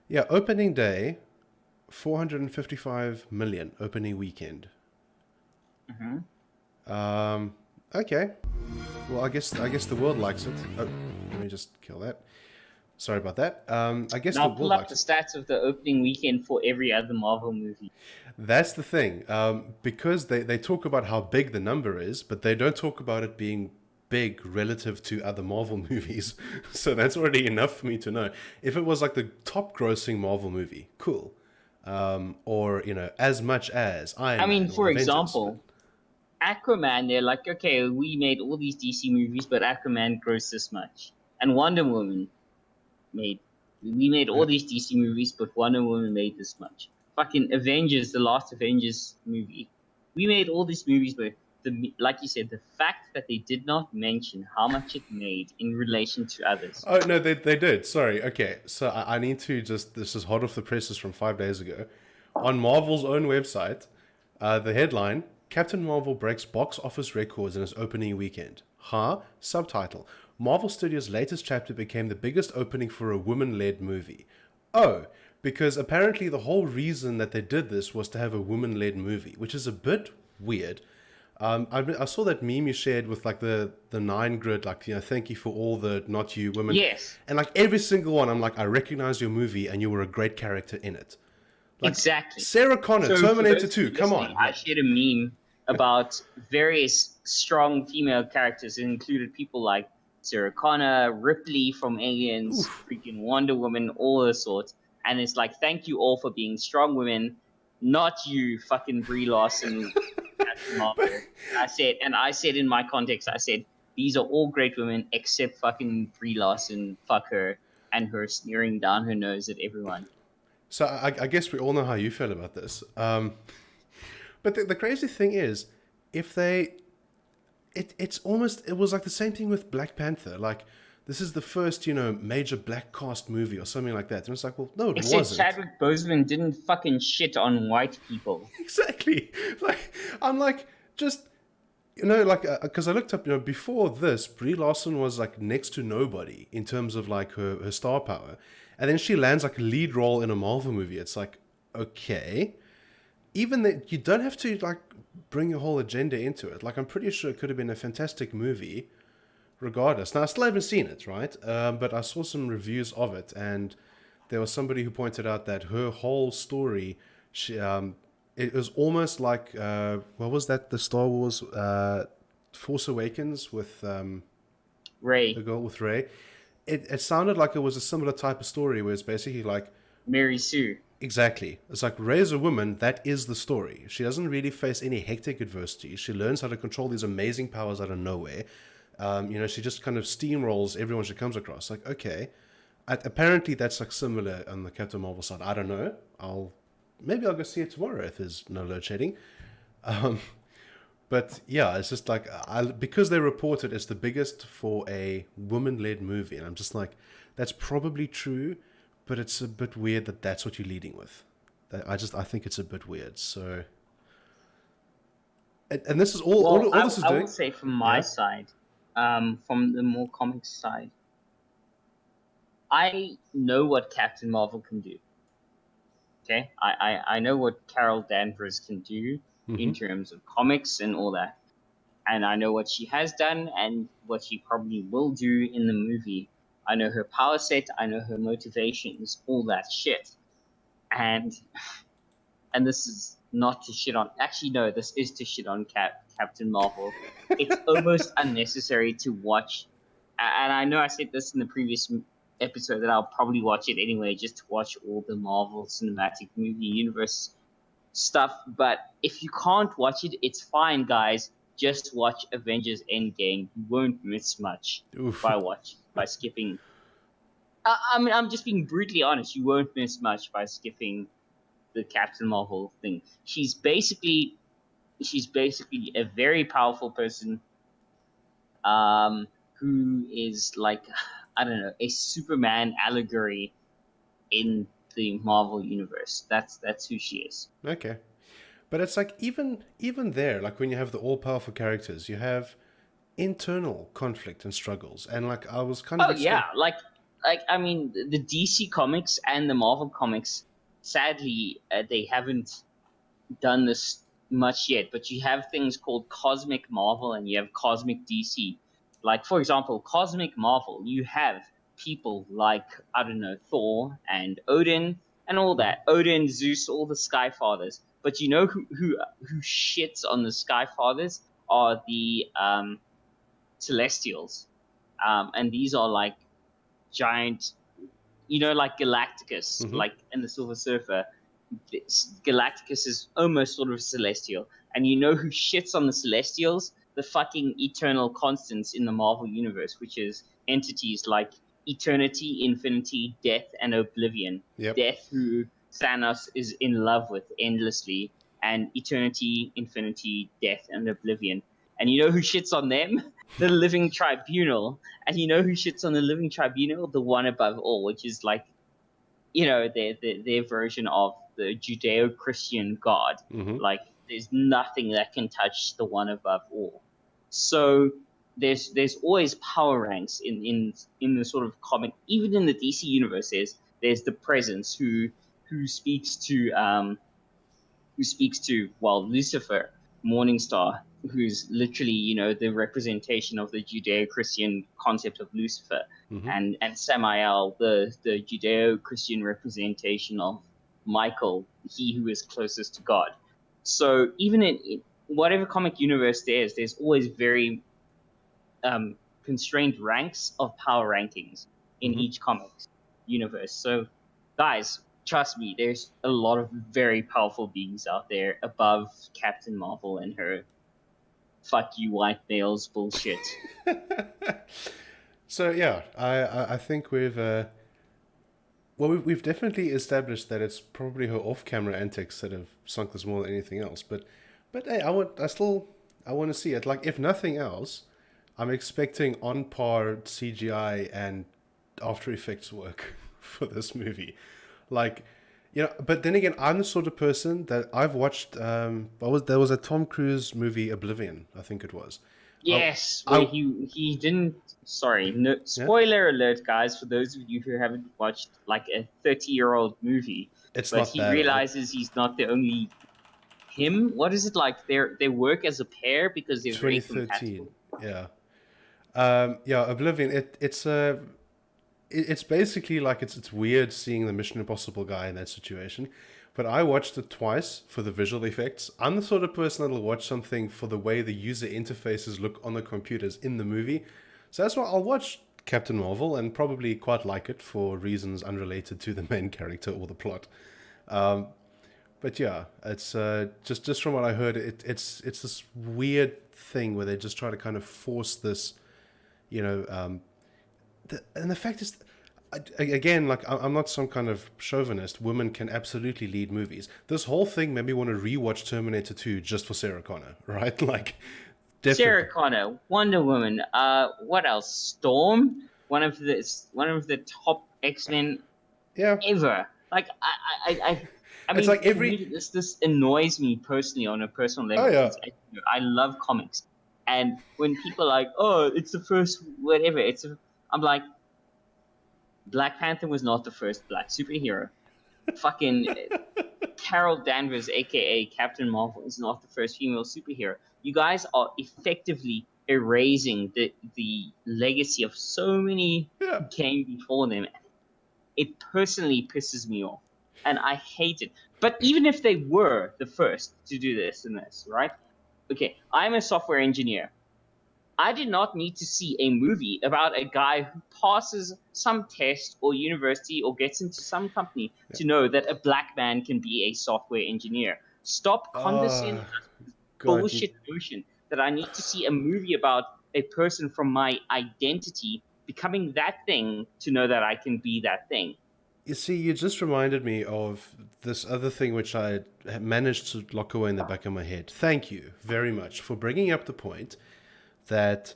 yeah, opening day, 455 million opening weekend. Okay. Well, I guess the world likes it. Oh, let me just kill that. Sorry about that. I guess
Now
the
pull
world
up
likes
the
it.
stats of the opening weekend for every other Marvel movie.
That's the thing. Because they talk about how big the number is, but they don't talk about it being big relative to other Marvel movies. So that's already enough for me to know. If it was like the top grossing Marvel movie, cool. Or, as much as Iron
I
Man
mean,
or
for
Avengers. But
example, Aquaman. They're like, okay, we made all these DC movies, but Aquaman grossed this much, and Wonder Woman made. We made all these DC movies, but Wonder Woman made this much. Fucking Avengers, the last Avengers movie. We made all these movies, but like you said, the fact that they did not mention how much it made in relation to others.
oh no, they did. Sorry. Okay, so I need to just. This is hot off the presses from 5 days ago. On Marvel's own website, the headline: Captain Marvel breaks box office records in its opening weekend. Huh? Subtitle: Marvel Studios' latest chapter became the biggest opening for a woman-led movie. Oh, because apparently the whole reason that they did this was to have a woman-led movie, which is a bit weird. I saw that meme you shared with like the 9 grid, like, thank you for all the not you women.
Yes,
And like every single one, I'm like, I recognize your movie and you were a great character in it. Like
exactly.
Sarah Connor,
So for
Terminator
those of
2,
you
come
listening,
on.
I
Like,
shared a meme about various strong female characters. It included people like Sarah Connor, Ripley from Aliens,
oof.
freaking Wonder Woman, all the sorts. And it's like, thank you all for being strong women, not you, fucking Brie Larson, Captain Marvel. I said in my context, I said these are all great women except fucking Brie Larson. Fuck her and her sneering down her nose at everyone.
So I guess we all know how you feel about this. But the crazy thing is, if they, it was like the same thing with Black Panther. Like, this is the first, major black cast movie or something like that. And it's like, well, no, it
Except
wasn't.
Chadwick Boseman didn't fucking shit on white people.
Exactly. Like, I'm like, just, like, because I looked up, before this, Brie Larson was like next to nobody in terms of like her star power. And then she lands like a lead role in a Marvel movie. It's like, okay. Even that, you don't have to like bring your whole agenda into it. Like, I'm pretty sure it could have been a fantastic movie regardless. Now, I still haven't seen it, right? But I saw some reviews of it, and there was somebody who pointed out that her whole story, it was almost like, what was that? The Star Wars Force Awakens with the
Ray,
girl with Rey. It sounded like it was a similar type of story where it's basically like,
Mary Sue.
exactly. It's like Rey is a woman, that is the story. She doesn't really face any hectic adversity. She learns how to control these amazing powers out of nowhere. She just kind of steamrolls everyone she comes across. Like, okay. Apparently that's like similar on the Captain Marvel side. I don't know. Maybe I'll go see it tomorrow if there's no load shedding. But But yeah, it's just like because they report it as the biggest for a woman-led movie, and I'm just like, that's probably true, but it's a bit weird that that's what you're leading with. I think it's a bit weird. So, and this is
Well,
all this is
I will
doing.
say from my
Yeah.
side, from the more comics side, I know what Captain Marvel can do. Okay, I know what Carol Danvers can do
Mm-hmm.
in terms of comics and all that, and I know what she has done and what she probably will do in the movie. I know her power set, I know her motivations, all that shit, and this is not to shit on. Actually, no, this is to shit on Captain Marvel. It's almost unnecessary to watch, and I know I said this in the previous episode that I'll probably watch it anyway, just to watch all the Marvel Cinematic Movie Universe stuff. But if you can't watch it, it's fine, guys. Just watch Avengers Endgame. You won't miss much
Oof.
by skipping. I mean, I'm just being brutally honest. You won't miss much by skipping the Captain Marvel thing. She's basically a very powerful person, who is like, I don't know, a Superman allegory in the Marvel universe. That's who she is.
Okay. But it's like even there, like when you have the all powerful characters, you have internal conflict and struggles, and like I was kind of
Oh yeah,
expect.
like I mean, the DC comics and the Marvel comics, sadly, they haven't done this much yet, but you have things called Cosmic Marvel and you have Cosmic DC. Like, for example, Cosmic Marvel, you have people like, I don't know, Thor and Odin and all
Mhm.
that. Odin, Zeus, all the Sky Fathers. But you know who shits on the Sky Fathers are the Celestials. And these are like giant, like Galacticus,
Mhm.
like in the Silver Surfer. Galacticus is almost sort of celestial. And you know who shits on the Celestials? The fucking eternal constants in the Marvel Universe, which is entities like Eternity, Infinity, Death, and Oblivion.
Yep.
Death, who Thanos is in love with endlessly, and Eternity, Infinity, Death, and Oblivion. And you know who shits on them? The Living Tribunal. And you know who shits on the Living Tribunal? The one above all, which is like, their version of the Judeo-Christian God.
Mhm.
Like, there's nothing that can touch the one above all. So there's always power ranks in the sort of comic, even in the DC universe. There's the Presence who speaks to, well, Lucifer, Morningstar, who's literally, the representation of the Judeo-Christian concept of Lucifer,
Mhm.
and Samael, the Judeo-Christian representation of Michael, he who is closest to God. So even in whatever comic universe there's always very constrained ranks of power rankings in
Mhm.
each comics universe. So, guys, trust me, there's a lot of very powerful beings out there above Captain Marvel and her fuck you white males bullshit.
So yeah, I think we've definitely established that it's probably her off-camera antics that have sunk this more than anything else. But hey, I want to see it. Like if nothing else, I'm expecting on par CGI and After Effects work for this movie. Like, but then again, I'm the sort of person that I've watched. There was a Tom Cruise movie, Oblivion, I think it was. I,
Yes, where
I
he didn't. Sorry, no,
yeah,
spoiler alert, guys, for those of you who haven't watched like a 30-year-old movie,
it's
but
not
he
that old.
realizes he's not the only him. What is it like? They work as a pair because they're very
2013.
compatible.
Yeah. Yeah, Oblivion. It's basically like it's weird seeing the Mission Impossible guy in that situation. But I watched it twice for the visual effects. I'm the sort of person that'll watch something for the way the user interfaces look on the computers in the movie. So that's why I'll watch Captain Marvel and probably quite like it for reasons unrelated to the main character or the plot. But yeah, it's just from what I heard, it's this weird thing where they just try to kind of force this, you know. And the fact is, again, like I'm not some kind of chauvinist. Women can absolutely lead movies. This whole thing made me want to rewatch Terminator 2 just for Sarah Connor, right? Like,
Sarah
definitely.
Connor, Wonder Woman. What else? Storm, one of the top X-Men
Yeah,
ever. Like I
it's
mean,
like
for
every.
me, this annoys me personally on a personal
Oh
level
yeah,
because I love comics, and when people are like, oh, it's the first whatever, I'm like, Black Panther was not the first black superhero. Fucking Carol Danvers, aka Captain Marvel, is not the first female superhero. You guys are effectively erasing the legacy of so many
yeah.
who came before them. It personally pisses me off, and I hate it. But even if they were the first to do this and this, right? Okay, I'm a software engineer. I did not need to see a movie about a guy who passes some test or university or gets into some company to know that a black man can be a software engineer. Stop condescending
Oh
us with this
God,
bullshit notion that I need to see a movie about a person from my identity becoming that thing to know that I can be that thing.
you see, you just reminded me of this other thing which I managed to lock away in the back of my head. Thank you very much for bringing up the point that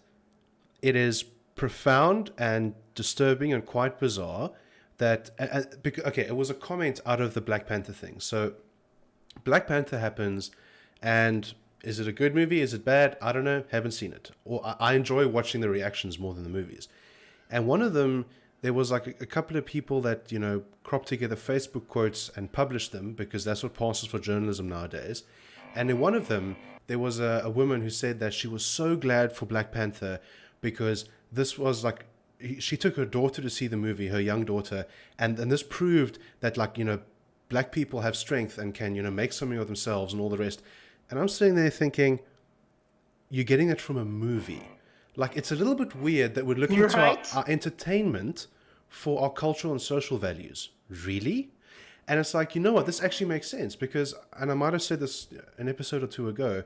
it is profound and disturbing and quite bizarre that okay, it was a comment out of the Black Panther thing. So Black Panther happens, and is it a good movie? Is it bad? I don't know. Haven't seen it. Or I enjoy watching the reactions more than the movies. And one of them, there was like a couple of people that, cropped together Facebook quotes and published them because that's what passes for journalism nowadays. And in one of them, there was a woman who said that she was so glad for Black Panther because this was like, she took her daughter to see the movie, her young daughter, and this proved that, like, black people have strength and can, make something of themselves and all the rest. And I'm sitting there thinking, you're getting it from a movie. Like, it's a little bit weird that we're looking to
Right?
our entertainment for our cultural and social values. Really? And it's like, you know what? This actually makes sense because, and I might have said this an episode or two ago,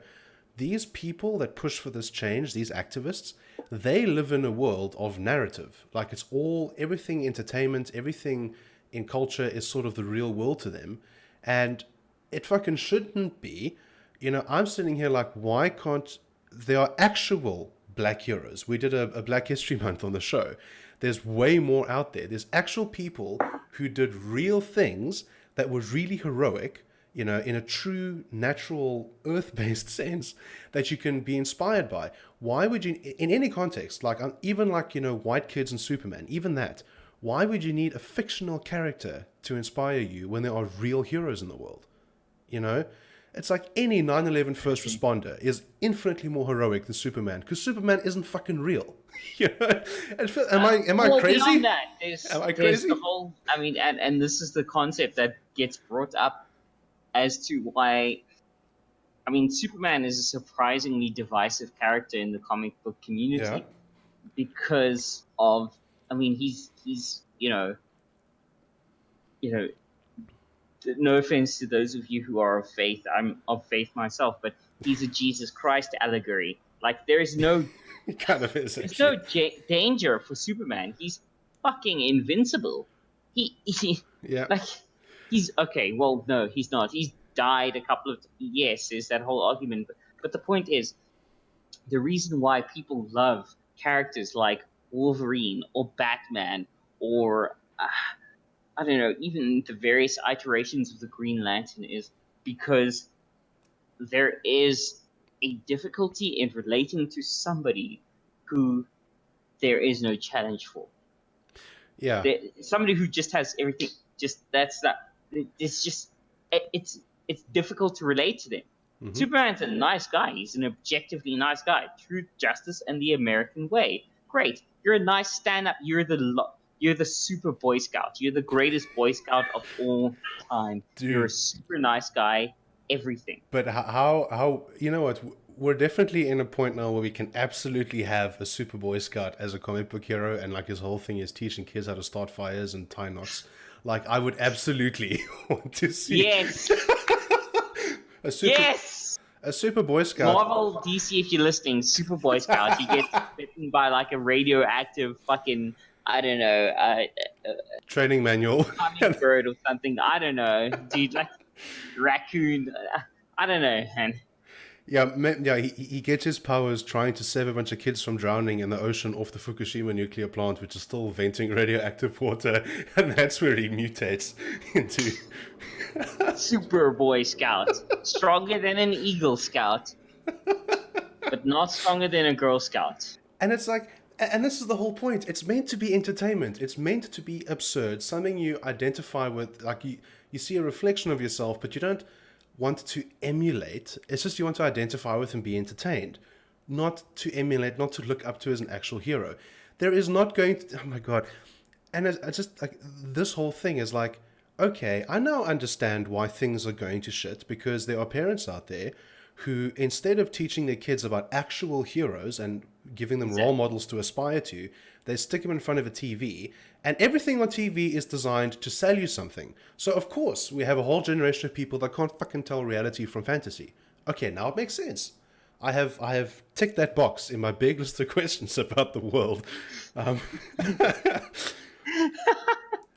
these people that push for this change, these activists, they live in a world of narrative. Like, it's all, everything entertainment, everything in culture is sort of the real world to them. And it fucking shouldn't be. I'm sitting here like, why can't there are actual black heroes? We did a Black History Month on the show. There's way more out there. There's actual people who did real things that were really heroic, in a true, natural, earth-based sense that you can be inspired by. Why would you, in any context, like even like, white kids and Superman, even that, why would you need a fictional character to inspire you when there are real heroes in the world? You know? It's like any 9/11 first responder is infinitely more heroic than Superman because Superman isn't fucking real. Am I
Well,
crazy?
beyond that,
Am I
there's the
crazy?
whole. I mean, and this is the concept that gets brought up as to why. I mean, Superman is a surprisingly divisive character in the comic book
Yeah.
community because of. I mean, he's you know. No offense to those of you who are of faith. I'm of faith myself, but he's a Jesus Christ allegory. Like there is no
It kind of is
there's no
actually.
danger for Superman. He's fucking invincible. He
Yeah.
like he's okay. Well, no, he's not. He's died a couple of yes. Is that whole argument? But the point is, the reason why people love characters like Wolverine or Batman or I don't know, even the various iterations of the Green Lantern is because there is a difficulty in relating to somebody who there is no challenge for.
Yeah.
Somebody who just has everything, just that's that. It's just it's it's difficult to relate to them.
Hmm.
Superman's a nice guy. He's an objectively nice guy. Truth, justice, and the American way. Great. You're a nice stand-up. You're the super Boy Scout. You're the greatest Boy Scout of all time. You're a
Dude,
super nice guy. Everything.
but how, you know what? We're definitely in a point now where we can absolutely have a Super Boy Scout as a comic book hero, and like his whole thing is teaching kids how to start fires and tie knots. Like, I would absolutely want to see
Yes.
a super
Yes.
a Super Boy Scout.
Marvel, DC, if you're listening, Super Boy Scout. He gets bitten by like a radioactive fucking I don't know,
Training manual.
hummingbird or something. I don't know, dude. Like raccoon. I don't know, man.
Yeah, he gets his powers trying to save a bunch of kids from drowning in the ocean off the Fukushima nuclear plant, which is still venting radioactive water, and that's where he mutates into.
Super Boy Scout, stronger than an Eagle Scout, but not stronger than a Girl Scout.
And it's like, and this is the whole point. It's meant to be entertainment. It's meant to be absurd, something you identify with. Like you see a reflection of yourself, but you don't want to emulate. It's just you want to identify with and be entertained, not to emulate, not to look up to as an actual hero. There is not going to. Oh my god! And it's just like this whole thing is like, okay, I now understand why things are going to shit because there are parents out there who, instead of teaching their kids about actual heroes and giving them role models to aspire to, they stick them in front of a TV, and everything on TV is designed to sell you something. So, of course, we have a whole generation of people that can't fucking tell reality from fantasy. Okay, now it makes sense. I have ticked that box in my big list of questions about the world. And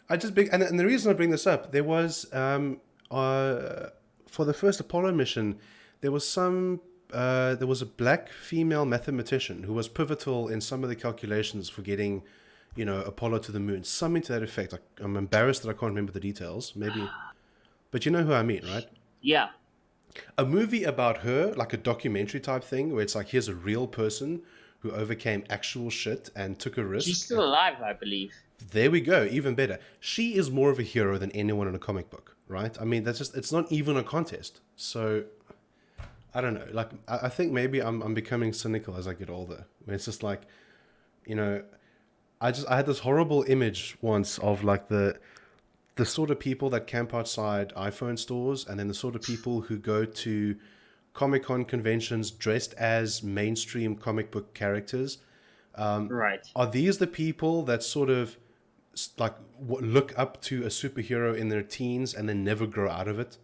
the reason I bring this up, there was for the first Apollo mission, there was a black female mathematician who was pivotal in some of the calculations for getting, Apollo to the moon. Something to that effect. I'm embarrassed that I can't remember the details. Maybe, but you know who I mean, right?
Yeah.
A movie about her, like a documentary type thing, where it's like here's a real person who overcame actual shit and took a risk.
She's still alive, I believe.
There we go, even better. She is more of a hero than anyone in a comic book, right? I mean, it's not even a contest. So, I don't know. Like, I think maybe I'm becoming cynical as I get older. Where it's just like, I had this horrible image once of like the sort of people that camp outside iPhone stores, and then the sort of people who go to Comic-Con conventions dressed as mainstream comic book characters.
Right.
Are these the people that sort of like look up to a superhero in their teens and then never grow out of it?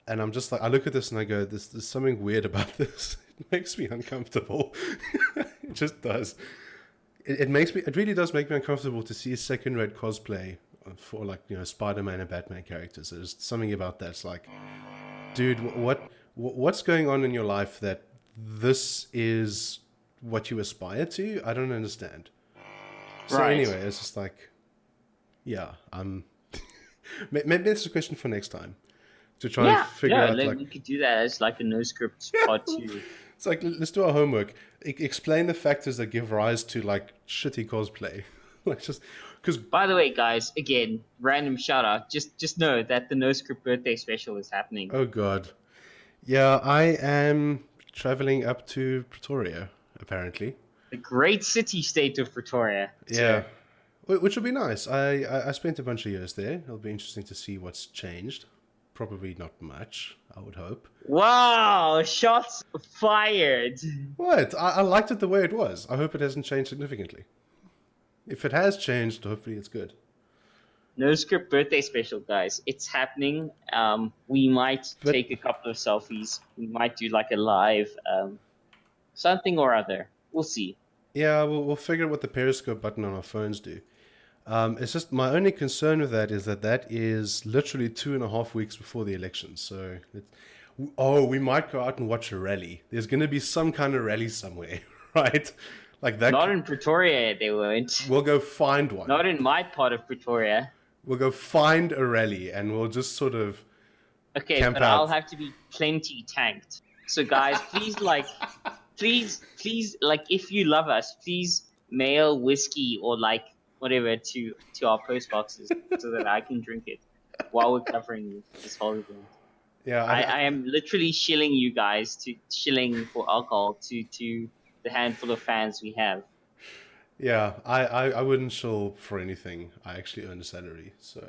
And I'm just like, I look at this and I go, there's something weird about this. It makes me uncomfortable. It just does. It really does make me uncomfortable to see a second-rate cosplay for like, Spider-Man and Batman characters. There's something about that. It's like, dude, what's going on in your life that this is what you aspire to? I don't understand. So anyway, it's just like, yeah, maybe it's a question for next time to try and figure out. Like,
we could do that as like a Noscript part 2.
It's like, let's do our homework. Explain the factors that give rise to like shitty cosplay. Like, just because.
By the way, guys, again, random shout out. Just know that the Noscript birthday special is happening.
Oh god, yeah, I am traveling up to Pretoria apparently.
The great city-state of Pretoria.
Yeah, which will be nice. I spent a bunch of years there. It'll be interesting to see what's changed. Probably not much, I would hope.
Wow, shots fired.
What? I liked it the way it was. I hope it hasn't changed significantly. If it has changed, hopefully it's good.
Noscript birthday special, guys. It's happening. We might take a couple of selfies. We might do like a live something or other. We'll see.
Yeah, we'll figure out what the Periscope button on our phones do. It's just my only concern with that is that is literally 2.5 weeks before the election. So, we might go out and watch a rally. There's going to be some kind of rally somewhere, right? Like that.
Not in Pretoria, they won't.
We'll go find one.
Not in my part of Pretoria.
We'll go find a rally and we'll just sort of.
Okay,
camp
but
out.
I'll have to be plenty tanked. So, guys, please, please, if you love us, please mail whiskey or whatever to our post boxes so that I can drink it while we're covering this whole event.
Yeah,
I am literally shilling you guys shilling for alcohol to the handful of fans we have.
Yeah, I wouldn't shill for anything. I actually earn a salary, so.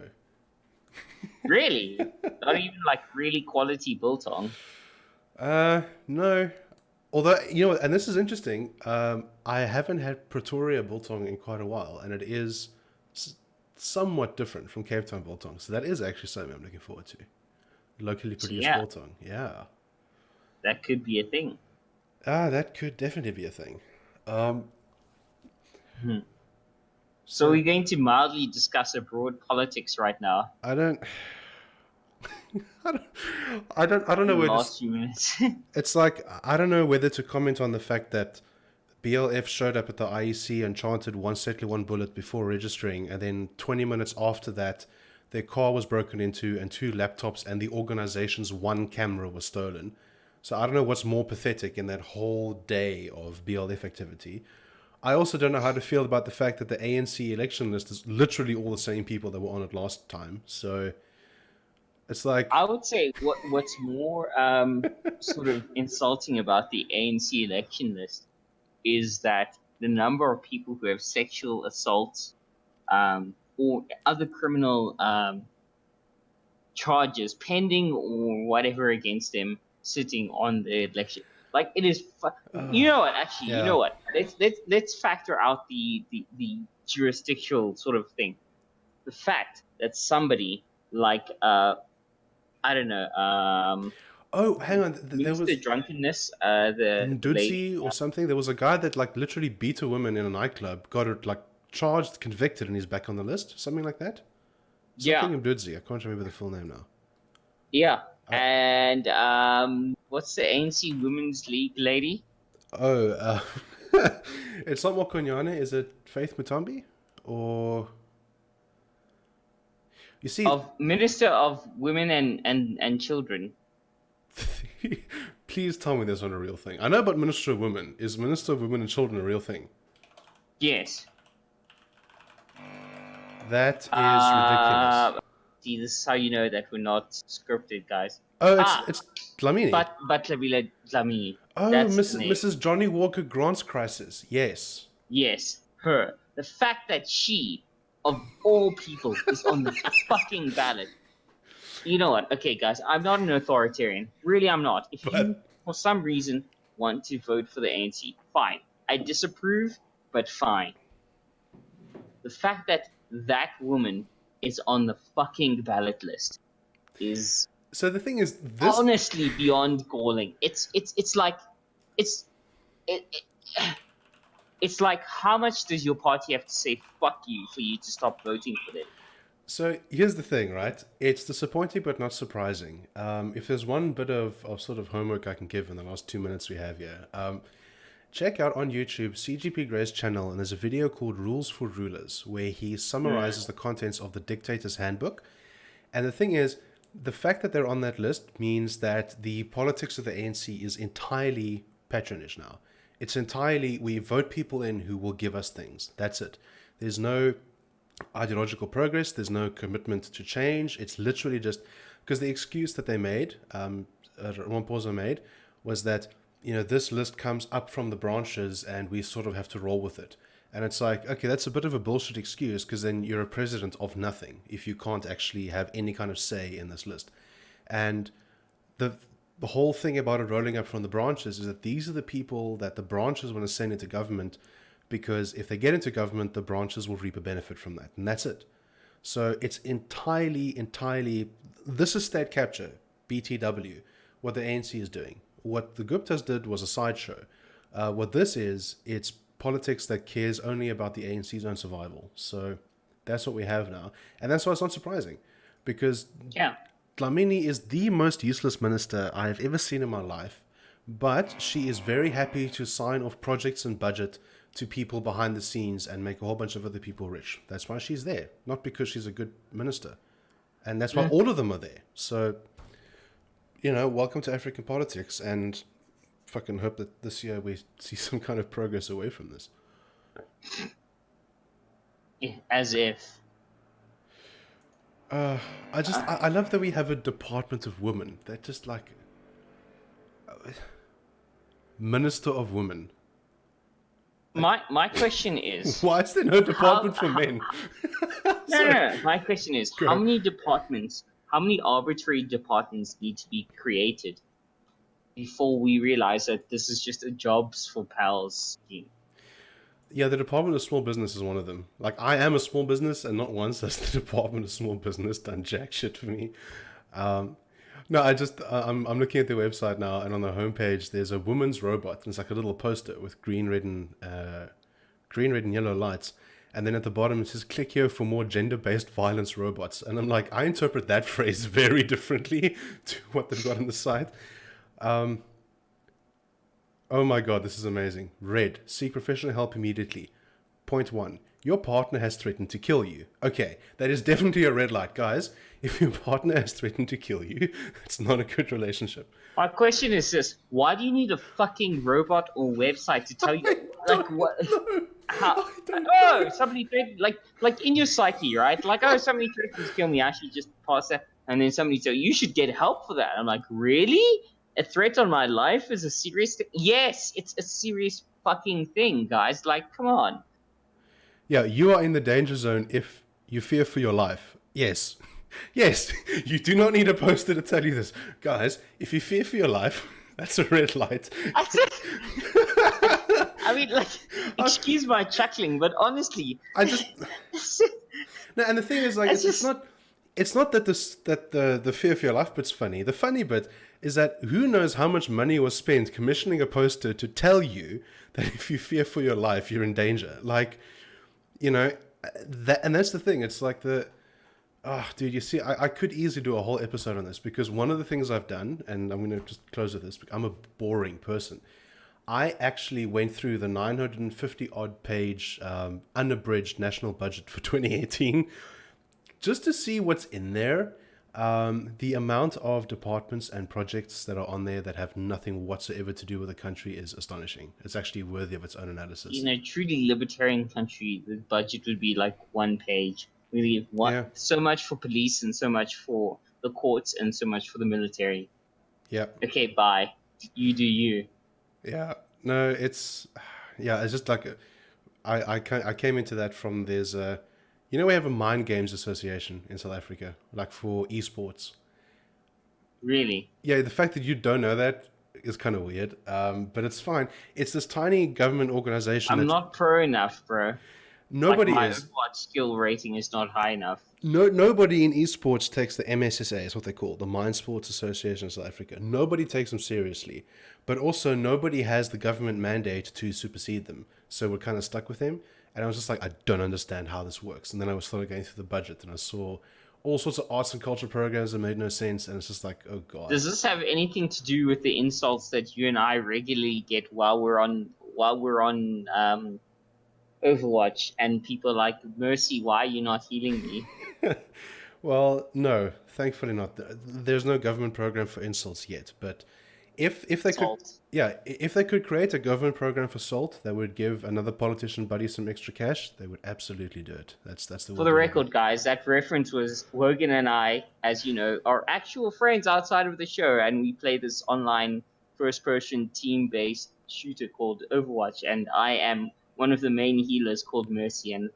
Really? Not even really quality biltong?
No. Although, and this is interesting, I haven't had Pretoria biltong in quite a while, and it is somewhat different from Cape Town biltong. So that is actually something I'm looking forward to. Locally produced biltong, yeah.
That could be a thing.
That could definitely be a thing.
So
So
we're going to mildly discuss abroad politics right now
I don't, I don't, I don't know
in the
where to.
last few minutes.
It's like I don't know whether to comment on the fact that BLF showed up at the IEC and chanted "One settler, one bullet" before registering, and then 20 minutes after that, their car was broken into and two laptops and the organization's one camera was stolen. So I don't know what's more pathetic in that whole day of BLF activity. I also don't know how to feel about the fact that the ANC election list is literally all the same people that were on it last time. So it's
I
like,
would say what's more sort of insulting about the ANC election list is that the number of people who have sexual assault or other criminal charges pending or whatever against them sitting on the election. Like it is, you know what? Actually, you
yeah.
know what? Let's factor out the jurisdictional sort of thing. The fact that somebody like I don't know
Oh, hang on. There
Minister
was
Drunkenness, the lady.
Ndudzi or something. There was a guy that like literally beat a woman in a nightclub, got it like charged, convicted, and he's back on the list. Something like that.
Yeah,
Something Ndudzi. I can't remember the full name now.
yeah.
I,
And what's the ANC Women's League lady?
oh, it's not Mokonyane. Is it Faith Mutambi? Or you see,
Of Minister of Women and Children.
please tell me there's not a real thing. I know about Minister of Women. Is Minister of Women and Children a real thing?
Yes.
That is ridiculous.
See, this is how you know that we're not scripted, guys.
Oh,
Ah,
it's Dlamini.
but Labila Dlamini.
Oh,
That's the name.
Mrs. Johnny Walker Grant's crisis. Yes.
Yes, her. The fact that she, of all people, is on the fucking ballot. You know what? Okay, guys, I'm not an authoritarian. Really, I'm not. If you, for some reason, want to vote for the ANC, fine. I disapprove, but fine. The fact that that woman is on the fucking ballot list is
So the thing is, this
honestly beyond galling. It's like it's it, it's like how much does your party have to say fuck you for you to stop voting for them?
So here's the thing, right? It's disappointing but not surprising. If there's one bit of sort of homework I can give in the last 2 minutes we have here, check out on YouTube CGP Gray's channel, and there's a video called Rules for Rulers, where he summarizes the contents of the Dictator's Handbook. And the thing is, the fact that they're on that list means that the politics of the ANC is entirely patronage now. It's entirely, we vote people in who will give us things. That's it. There's no ideological progress. There's no commitment to change. It's literally just because the excuse that they made, Ramaphosa made, was that this list comes up from the branches and we sort of have to roll with it. And it's like, okay, that's a bit of a bullshit excuse because then you're a president of nothing if you can't actually have any kind of say in this list. And the whole thing about it rolling up from the branches is that these are the people that the branches want to send into government, because if they get into government, the branches will reap a benefit from that. And that's it. So it's entirely, this is state capture, BTW, what the ANC is doing. What the Guptas did was a sideshow. What this is, it's politics that cares only about the ANC's own survival. So that's what we have now. And that's why it's not surprising, because Dlamini is the most useless minister I have ever seen in my life, but she is very happy to sign off projects and budget to people behind the scenes and make a whole bunch of other people rich. That's why she's there, not because she's a good minister. And that's why all of them are there. So, welcome to African politics, and fucking hope that this year we see some kind of progress away from this.
As if.
I love that we have a Department of Women. They're just like Minister of Women.
My question is,
why is there no department for men?
No. My question is, how many arbitrary departments need to be created before we realize that this is just a jobs for pals scheme?
Yeah, the Department of Small Business is one of them. Like, I am a small business, and not once has the Department of Small Business done jack shit for me. No, I'm looking at their website now, and on the homepage there's a woman's robot, and it's like a little poster with green, red, and yellow lights, And then at the bottom it says, click here for more gender-based violence robots. And I'm like, I interpret that phrase very differently to what they've got on the site. Oh my God, this is amazing. Red, seek professional help immediately. Point 1, your partner has threatened to kill you. Okay, that is definitely a red light, guys. If your partner has threatened to kill you, it's not a good relationship.
My question is this: why do you need a fucking robot or website to tell you, like, what? How? Oh, somebody threatened, like in your psyche, right? Like, oh, somebody threatened to kill me. I should just pass that, and then somebody said you should get help for that. I'm like, really? A threat on my life is a serious thing? Yes, it's a serious fucking thing, guys. Like, come on.
Yeah, you are in the danger zone if you fear for your life. Yes. Yes, you do not need a poster to tell you this. Guys, if you fear for your life, that's a red light.
I mean, like, excuse my chuckling, but honestly,
I just no. And the thing is, like, it's not that the fear for your life bit's funny. The funny bit is that who knows how much money was spent commissioning a poster to tell you that if you fear for your life, you're in danger. Like, you know, and that's the thing. It's like dude, you see, I could easily do a whole episode on this because one of the things I've done, and I'm going to just close with this, I'm a boring person. I actually went through the 950 odd page unabridged national budget for 2018 just to see what's in there. The amount of departments and projects that are on there that have nothing whatsoever to do with the country is astonishing. It's actually worthy of its own analysis.
In a truly libertarian country, the budget would be like one page. We leave so much for police and so much for the courts and so much for the military.
Yeah.
Okay, bye. You do you.
Yeah. No, it's just like I came into that from we have a mind games association in South Africa, like for esports.
Really?
Yeah, the fact that you don't know that is kind of weird, but it's fine. It's this tiny government organization.
I'm not pro enough, bro.
Nobody
my
is.
Overwatch skill rating is not high enough.
Nobody in esports takes the MSSA, is what they call the Mind Sports Association of South Africa. Nobody takes them seriously, but also nobody has the government mandate to supersede them. So we're kind of stuck with him. And I was just like, I don't understand how this works. And then I started going through the budget, and I saw all sorts of arts and culture programs that made no sense. And it's just like, oh god.
Does this have anything to do with the insults that you and I regularly get while we're on Overwatch, and people like, Mercy, why are you not healing me?
Well, no, thankfully not. There's no government program for insults yet, but if they could create a government program for salt that would give another politician buddy some extra cash, they would absolutely do it. That's the
For the record, guys, that reference was Wogan and I, as you know, are actual friends outside of the show, and we play this online first-person team-based shooter called Overwatch, and I am one of the main healers called Mercy, and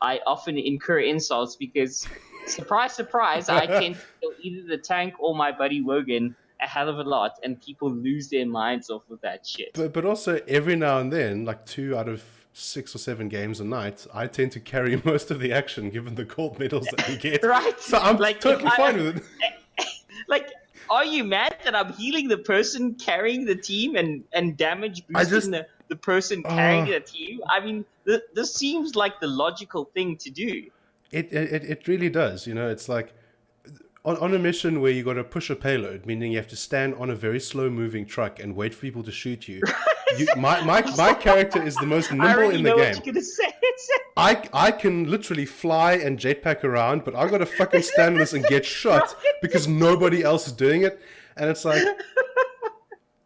I often incur insults because, surprise, surprise, I tend to kill either the tank or my buddy Wogan a hell of a lot, and people lose their minds off of that shit.
But also, every now and then, like 2 out of 6 or 7 games a night, I tend to carry most of the action given the gold medals that we get.
Right?
So I'm totally fine with it.
Like, are you mad that I'm healing the person carrying the team and damage boosting the person carrying the team? I mean, this seems like the logical thing to do.
It really does. You know, it's like on a mission where you got to push a payload, meaning you have to stand on a very slow moving truck and wait for people to shoot you. My character is the most nimble in the game.
What you're gonna say.
I can literally fly and jetpack around, but I've got to fucking stand on this and get shot because nobody else is doing it. And it's like,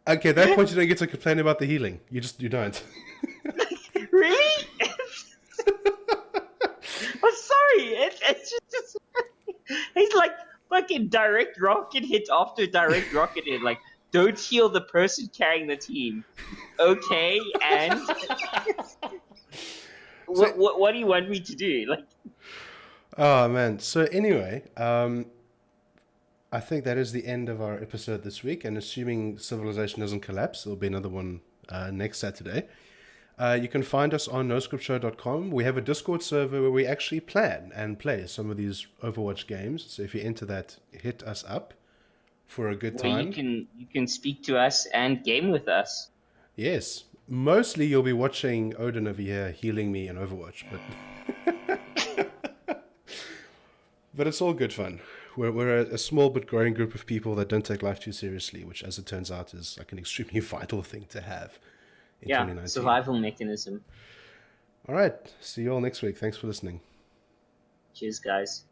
okay, at that point you don't get to complain about the healing. You don't.
Really? I'm sorry. It's just he's like fucking direct rocket hit after direct rocket hit. Like, don't heal the person carrying the team. Okay, and what do you want me to do? Like,
oh man. So anyway, I think that is the end of our episode this week. And assuming civilization doesn't collapse, there'll be another one next Saturday. You can find us on noscriptshow.com. We have a Discord server where we actually plan and play some of these Overwatch games. So if you're into that, hit us up for a good time.
You can speak to us and game with us.
Yes. Mostly you'll be watching Odin over here healing me in Overwatch, but it's all good fun. We're a small but growing group of people that don't take life too seriously, which, as it turns out, is like an extremely vital thing to have in
Yeah,
2019.
survival mechanism.
All right. See you all next week. Thanks for listening.
Cheers, guys.